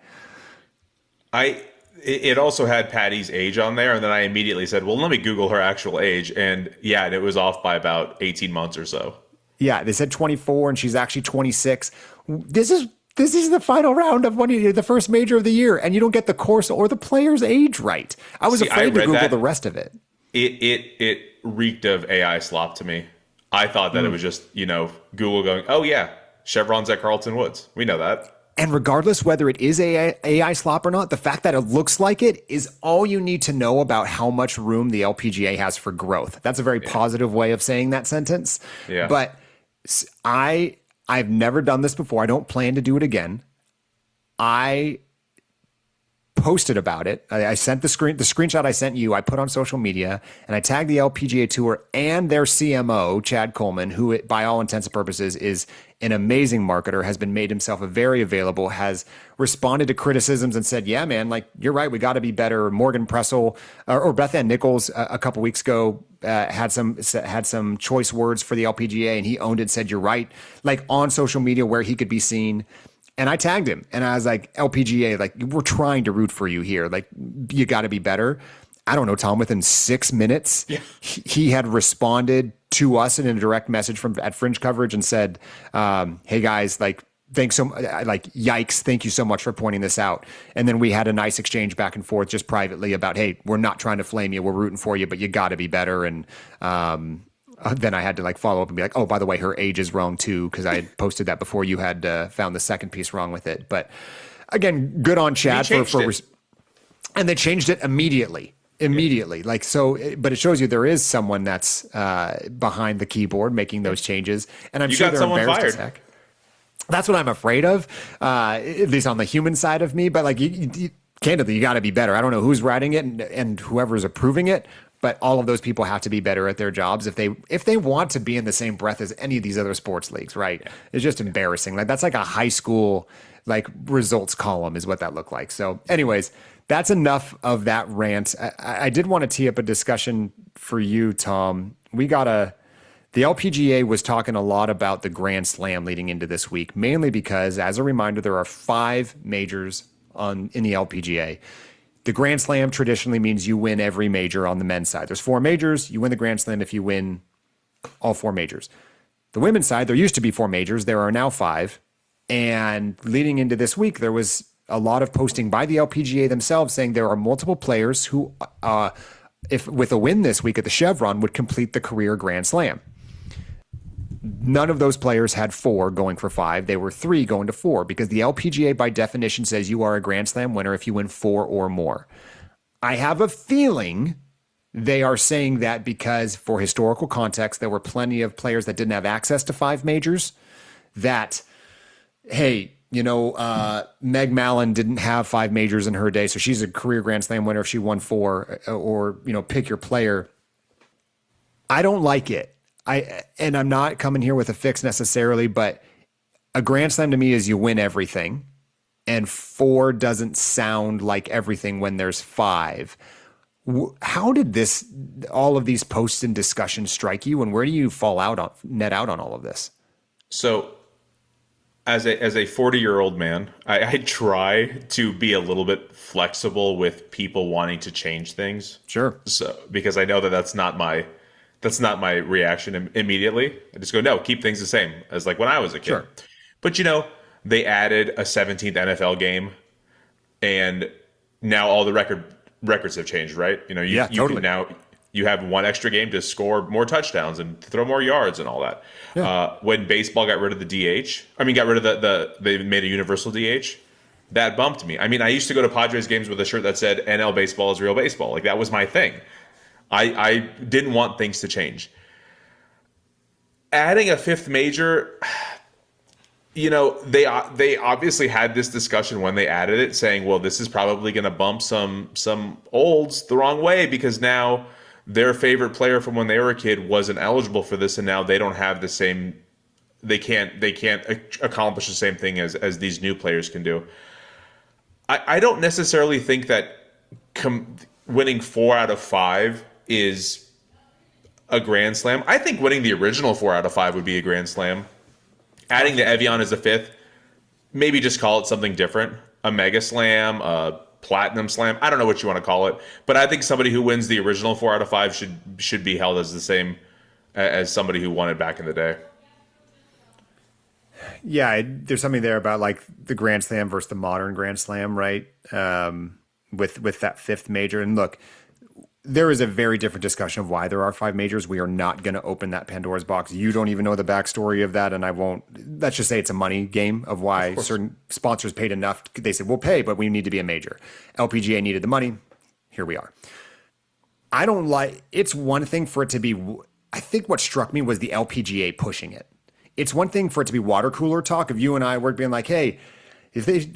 It also had Patty's age on there, and then I immediately said, well, let me Google her actual age. And yeah, it was off by about 18 months or so. Yeah, they said 24, and she's actually 26. This is the final round of the first major of the year, and you don't get the course or the player's age right. I was afraid to Google the rest of it. It reeked of AI slop to me. I thought that it was just, Google going, oh yeah, Chevron's at Carlton Woods. We know that. And regardless whether it is AI slop or not, the fact that it looks like it is all you need to know about how much room the LPGA has for growth. That's a very positive way of saying that sentence. Yeah. But I've never done this before. I don't plan to do it again. I posted about it. I sent the screenshot I sent you, I put on social media, and I tagged the LPGA Tour and their CMO, Chad Coleman, who by all intents and purposes is an amazing marketer, has been made himself very available, has responded to criticisms and said, yeah, man, like you're right, we got to be better. Morgan Pressel or Beth Ann Nichols a couple weeks ago had some choice words for the LPGA, and he owned it, said, you're right, like on social media where he could be seen. And I tagged him and I was like, LPGA, like we're trying to root for you here. Like you got to be better. I don't know, Tom, within 6 minutes, he had responded to us in a direct message at Fringe Coverage and said, hey guys, like, thanks so much. Like, yikes. Thank you so much for pointing this out. And then we had a nice exchange back and forth just privately about, hey, we're not trying to flame you. We're rooting for you, but you got to be better. And, then I had to like follow up and be like, oh, by the way, her age is wrong too, because I had posted that before you had found the second piece wrong with it. But again, good on Chad and they changed it immediately. Like, so, but it shows you there is someone that's behind the keyboard making those changes. And I'm sure they're embarrassed as heck. That's what I'm afraid of, at least on the human side of me. But like, candidly, you got to be better. I don't know who's writing it and whoever's approving it. But all of those people have to be better at their jobs if they want to be in the same breath as any of these other sports leagues, right? Yeah. It's just embarrassing. Like that's like a high school like results column is what that looked like. So anyways, that's enough of that rant. I did want to tee up a discussion for you, Tom. The LPGA was talking a lot about the Grand Slam leading into this week, mainly because, as a reminder, there are 5 majors in the LPGA. The Grand Slam traditionally means you win every major on the men's side. There's 4 majors. You win the Grand Slam if you win all 4 majors. The women's side, there used to be 4 majors. There are now 5. And leading into this week, there was a lot of posting by the LPGA themselves saying there are multiple players who, if with a win this week at the Chevron, would complete the career Grand Slam. None of those players had 4 going for 5. They were 3 going to 4 because the LPGA by definition says you are a Grand Slam winner if you win 4 or more. I have a feeling they are saying that because for historical context, there were plenty of players that didn't have access to 5 majors that, hey, Meg Mallon didn't have 5 majors in her day, so she's a career Grand Slam winner if she won 4 or pick your player. I don't like it. And I'm not coming here with a fix necessarily, but a Grand Slam to me is you win everything, and 4 doesn't sound like everything when there's 5. How did all of these posts and discussions strike you, and where do you net out on all of this? So, as a 40-year-old man, I try to be a little bit flexible with people wanting to change things. Sure. So because I know that's not my reaction immediately. I just go, no, keep things the same as like when I was a kid. Sure. But they added a 17th NFL game, and now all the record records have changed, right? You know, Yeah, you totally. can now you have one extra game to score more touchdowns and throw more yards and all that. Yeah. When baseball got rid of the DH, got rid of they made a universal DH. That bumped me. I mean, I used to go to Padres games with a shirt that said "NL baseball is real baseball." Like that was my thing. I didn't want things to change. Adding a fifth major, you know, they obviously had this discussion when they added it, saying, "Well, this is probably going to bump some olds the wrong way because now their favorite player from when they were a kid wasn't eligible for this, and now they don't have the same. They can't accomplish the same thing as these new players can do." I don't necessarily think that winning 4 out of 5 is a grand slam. I think winning the original 4 out of 5 would be a grand slam. Adding the Evian as a fifth, maybe just call it something different. A mega slam, a platinum slam. I don't know what you want to call it. But I think somebody who wins the original 4 out of 5 should be held as the same as somebody who won it back in the day. Yeah, there's something there about like the Grand Slam versus the modern Grand Slam, right? With that fifth major. And look, there is a very different discussion of why there are 5 majors. We are not going to open that Pandora's box. You don't even know the backstory of that, and I won't. Let's just say it's a money game of why certain sponsors paid enough. They said, we'll pay, but we need to be a major. LPGA needed the money. Here we are. I don't like, it's one thing for it to be, I think what struck me was the LPGA pushing it. It's one thing for it to be water cooler talk of you and I were being like, hey,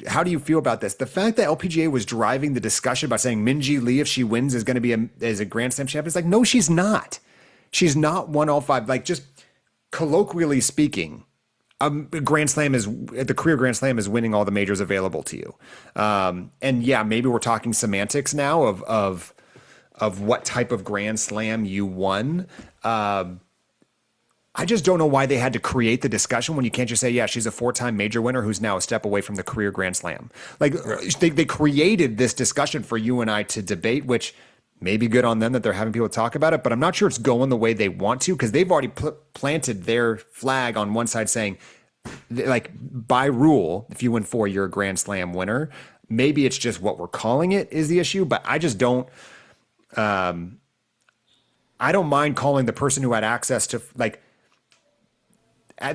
how do you feel about this? The fact that LPGA was driving the discussion by saying Minjee Lee, if she wins, is going to be a Grand Slam champion. It's like, no, she's not. She's not won all 5. Like, just colloquially speaking, a Grand Slam the career Grand Slam is winning all the majors available to you. And yeah, maybe we're talking semantics now of what type of Grand Slam you won. I just don't know why they had to create the discussion when you can't just say, yeah, she's a 4-time major winner who's now a step away from the career Grand Slam. Like, they created this discussion for you and I to debate, which may be good on them that they're having people talk about it, but I'm not sure it's going the way they want to, because they've already planted their flag on one side saying, like, by rule, if you win 4, you're a Grand Slam winner. Maybe it's just what we're calling it is the issue, but I just don't. I don't mind calling the person who had access to, like,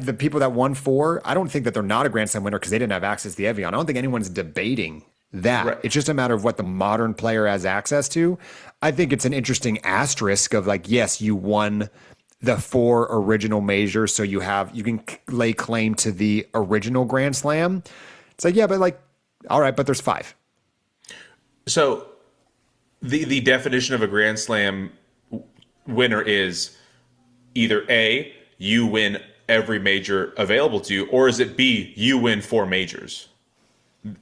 the people that won 4, I don't think that they're not a Grand Slam winner because they didn't have access to the Evian. I don't think anyone's debating that. Right. It's just a matter of what the modern player has access to. I think it's an interesting asterisk of like, yes, you won the 4 original majors, so you can lay claim to the original Grand Slam. It's like, yeah, but like, all right, but there's 5. So the definition of a Grand Slam winner is either A, you win every major available to you, or is it B, you win 4 majors?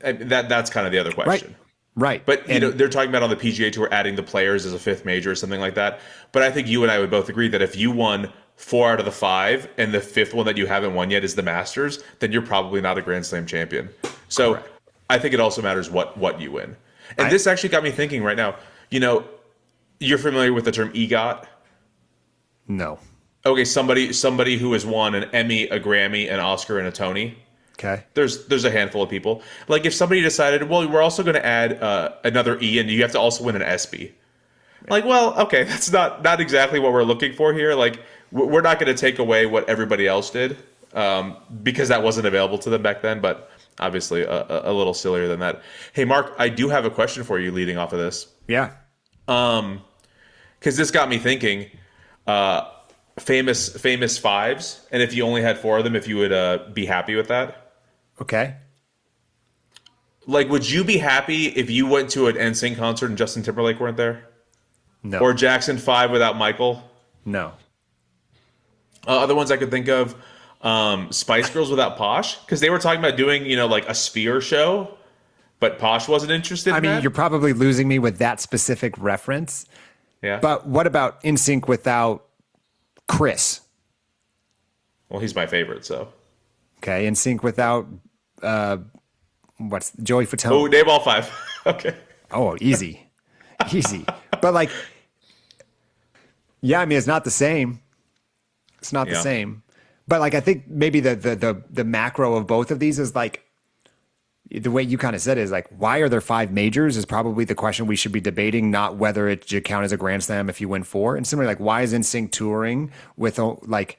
That's kind of the other question. Right. But you know, they're talking about on the PGA Tour adding the players as a 5th major or something like that. But I think you and I would both agree that if you won 4 out of the 5 and the 5th one that you haven't won yet is the Masters, then you're probably not a Grand Slam champion. So correct. I think it also matters what you win. And this actually got me thinking right now. You know, you're familiar with the term EGOT? No. Okay, somebody who has won an Emmy, a Grammy, an Oscar, and a Tony. Okay. There's a handful of people. Like if somebody decided, well, we're also going to add another E, and you have to also win an ESPY. Like, well, okay, that's not exactly what we're looking for here. Like, we're not going to take away what everybody else did because that wasn't available to them back then. But obviously, a little sillier than that. Hey, Mark, I do have a question for you leading off of this. Yeah. Because this got me thinking. Famous fives, and if you only had 4 of them, if you would be happy with that. Okay. Like, would you be happy if you went to an NSYNC concert and Justin Timberlake weren't there? No. Or Jackson 5 without Michael? No. Other ones I could think of, Spice Girls without Posh, because they were talking about doing, you know, like a Sphere show, but Posh wasn't interested. You're probably losing me with that specific reference. Yeah. But what about NSYNC without Chris? Well, he's my favorite, so. Okay, NSYNC without what's Joey Fatone? Oh, name all 5. Okay. Oh, easy. Easy. But like, yeah, I mean, it's not the same. It's not the same. But like, I think maybe the macro of both of these is like, the way you kind of said it is like, why are there 5 majors is probably the question we should be debating, not whether it should count as a Grand Slam if you win 4. And similarly, like, why is NSYNC touring with like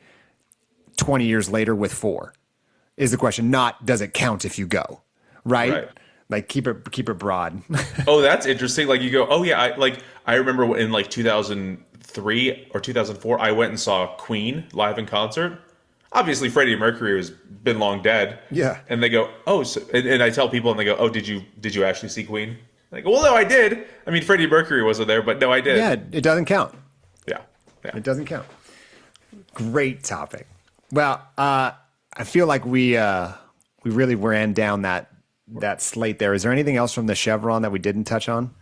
20 years later with 4 is the question, not does it count if you go, right? Like keep it broad. Oh, that's interesting. Like you go, oh yeah, I remember in like 2003 or 2004, I went and saw Queen live in concert. Obviously, Freddie Mercury has been long dead. Yeah. And they go, oh, so, and I tell people, and they go, oh, did you actually see Queen? Like, well, no, I did. I mean, Freddie Mercury wasn't there, but no, I did. Yeah, it doesn't count. Yeah. It doesn't count. Great topic. Well, I feel like we really ran down that slate there. Is there anything else from the Chevron that we didn't touch on?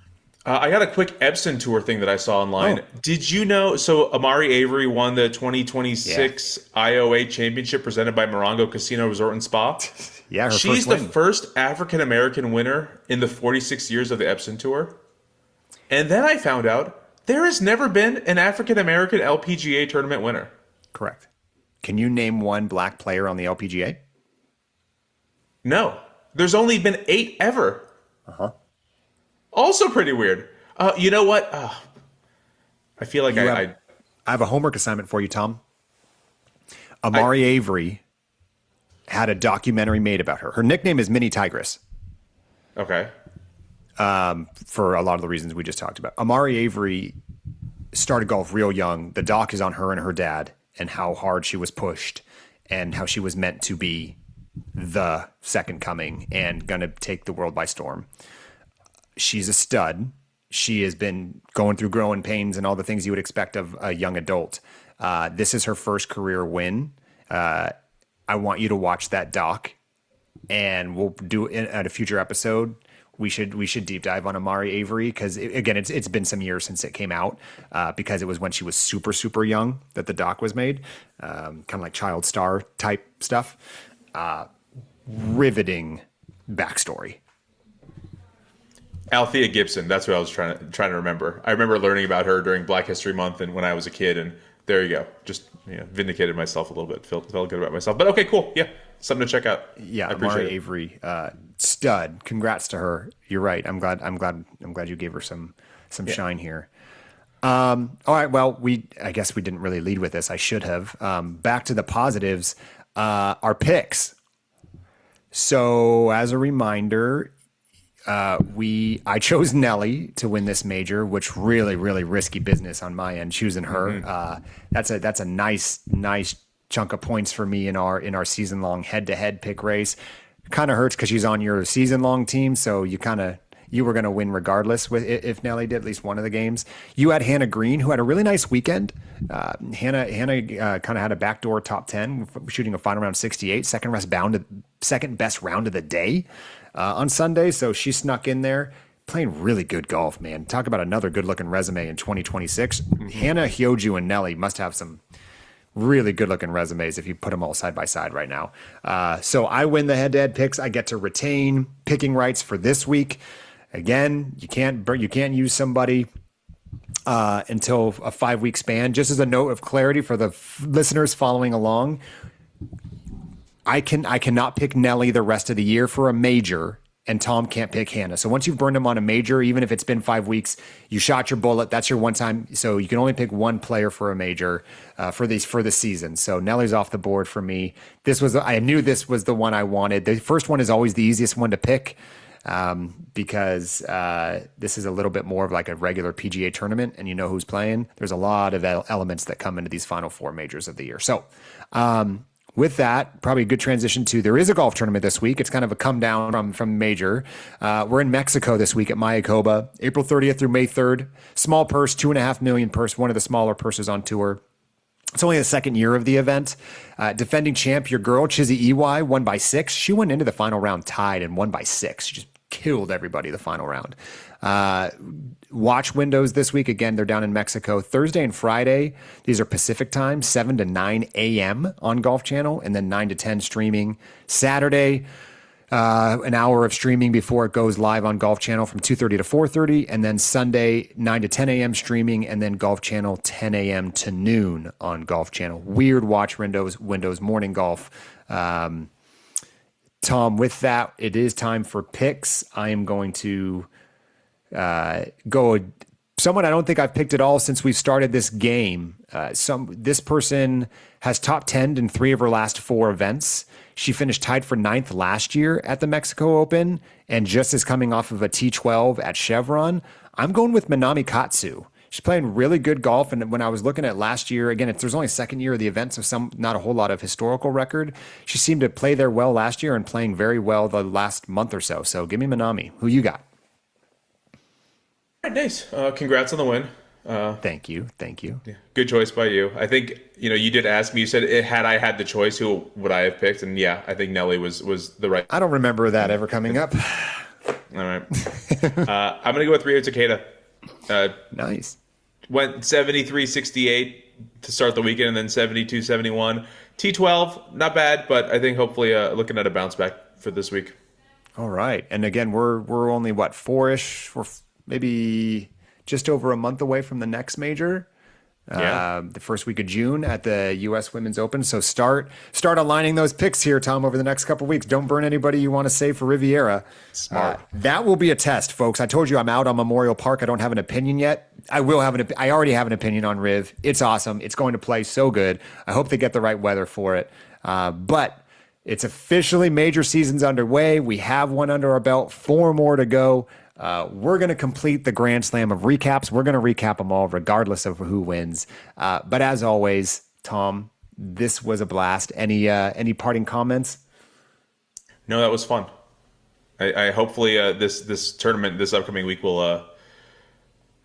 I got a quick Epson Tour thing that I saw online. Oh. Did you know? So Amari Avery won the 2026 IOA Championship presented by Morongo Casino Resort and Spa. Yeah, she's the first African American winner in the 46 years of the Epson Tour. And then I found out there has never been an African American LPGA tournament winner. Correct. Can you name one black player on the LPGA? No, there's only been 8 ever. Also pretty weird. You know what? I feel like I have a homework assignment for you, Tom. Amari Avery had a documentary made about her. Her nickname is Mini Tigress. Okay. For a lot of the reasons we just talked about. Amari Avery started golf real young. The doc is on her and her dad and how hard she was pushed and how she was meant to be the second coming and going to take the world by storm. She's a stud. She has been going through growing pains and all the things you would expect of a young adult. This is her first career win. I want you to watch that doc, and we'll do it at a future episode. We should deep dive on Amari Avery because again, it's been some years since it came out because it was when she was super, super young that the doc was made, kind of like child star type stuff. Riveting backstory. Althea Gibson, that's what I was trying to remember. I remember learning about her during Black History Month and when I was a kid, and there you go. Just vindicated myself a little bit. Felt good about myself. But okay, cool. Yeah, something to check out. Yeah, Amari Avery, stud. Congrats to her. You're right. I'm glad you gave her some shine here. All right. Well, I guess we didn't really lead with this. I should have. Back to the positives. Our picks. So as a reminder, I chose Nelly to win this major, which really, really risky business on my end, choosing her. Mm-hmm. That's a nice chunk of points for me in our season long head to head pick race. Kind of hurts because she's on your season long team, so you were going to win regardless if Nelly did at least one of the games. You had Hannah Green, who had a really nice weekend. Hannah kind of had a backdoor top 10, shooting a final round 68, second best round of the day on Sunday. So she snuck in there, playing really good golf, man. Talk about another good looking resume in 2026. Mm-hmm. Hannah, Hyoju, and Nelly must have some really good looking resumes if you put them all side by side right now. So I win the head to head picks. I get to retain picking rights for this week. Again, you can't use somebody until a 5-week span. Just as a note of clarity for the listeners following along, I cannot pick Nelly the rest of the year for a major, and Tom can't pick Hannah. So once you've burned him on a major, even if it's been 5 weeks, you shot your bullet. That's your one time. So you can only pick one player for a major for the season. So Nelly's off the board for me. I knew this was the one I wanted. The first one is always the easiest one to pick. Because this is a little bit more of like a regular PGA tournament and you know who's playing. There's a lot of elements that come into these final 4 majors of the year. So with that, probably a good transition to there is a golf tournament this week. It's kind of a come down from major. We're in Mexico this week at Mayakoba, April 30th through May 3rd. Small purse, $2.5 million purse, one of the smaller purses on tour. It's only the second year of the event. Defending champ, your girl, Chizzy EY, won by 6. She went into the final round tied and won by 6. She just killed everybody the final round. Watch windows this week. Again, they're down in Mexico. Thursday and Friday, these are Pacific time, 7 to 9 a.m. on Golf Channel, and then 9 to 10 streaming. Saturday, an hour of streaming before it goes live on Golf Channel from 2:30 to 4:30, and then Sunday 9 to 10 a.m. streaming, and then Golf Channel 10 a.m. to noon on Golf Channel. Weird watch windows, morning golf. Tom, with that, it is time for picks. I am going to go someone I don't think I've picked at all since we started this game. This person has top 10 in 3 of her last 4 events. She finished tied for 9th last year at the Mexico Open and just is coming off of a T12 at Chevron. I'm going with Minami Katsu. She's playing really good golf, and when I was looking at last year, again, there's only second year of the event, so not a whole lot of historical record. She seemed to play there well last year and playing very well the last month or so. So give me Minami. Who you got? All right, nice. Congrats on the win. Thank you. Yeah, good choice by you. I think you did ask me. You said had I had the choice, who would I have picked? And yeah, I think Nelly was the right. I don't remember that ever coming up. All right. I'm gonna go with Rio Takeda. Nice. Went 73-68 to start the weekend, and then 72-71. T12, not bad, but I think hopefully looking at a bounce back for this week. All right, and again, we're only what 4-ish, or maybe just over a month away from the next major. The first week of June at the U.S. Women's Open. So start aligning those picks here, Tom, over the next couple of weeks. Don't burn anybody you want to save for Riviera. Smart. That will be a test, folks. I told you I'm out on Memorial Park. I don't have an opinion yet. I already have an opinion on Riv. It's awesome. It's going to play so good. I hope they get the right weather for it. But it's officially major season's underway. We have one under our belt, 4 more to go. We're going to complete the Grand Slam of recaps. We're going to recap them all regardless of who wins. But as always, Tom, this was a blast. Any parting comments? No, that was fun. I hopefully this tournament this upcoming week will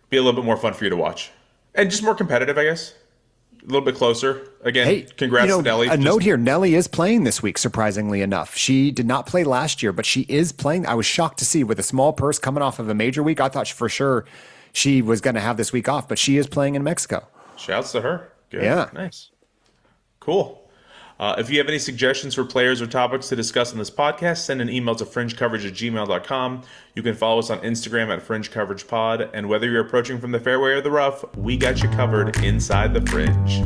be a little bit more fun for you to watch. And just more competitive, I guess. A little bit closer. Again, hey, congrats to Nelly. Note here, Nelly is playing this week, surprisingly enough. She did not play last year, but she is playing. I was shocked to see with a small purse coming off of a major week. I thought for sure she was going to have this week off, but she is playing in Mexico. Shouts to her. Good. Yeah. Nice. Cool. If you have any suggestions for players or topics to discuss on this podcast, send an email to fringecoverage@gmail.com. You can follow us on Instagram at FringeCoveragePod. And whether you're approaching from the fairway or the rough, we got you covered inside the fringe.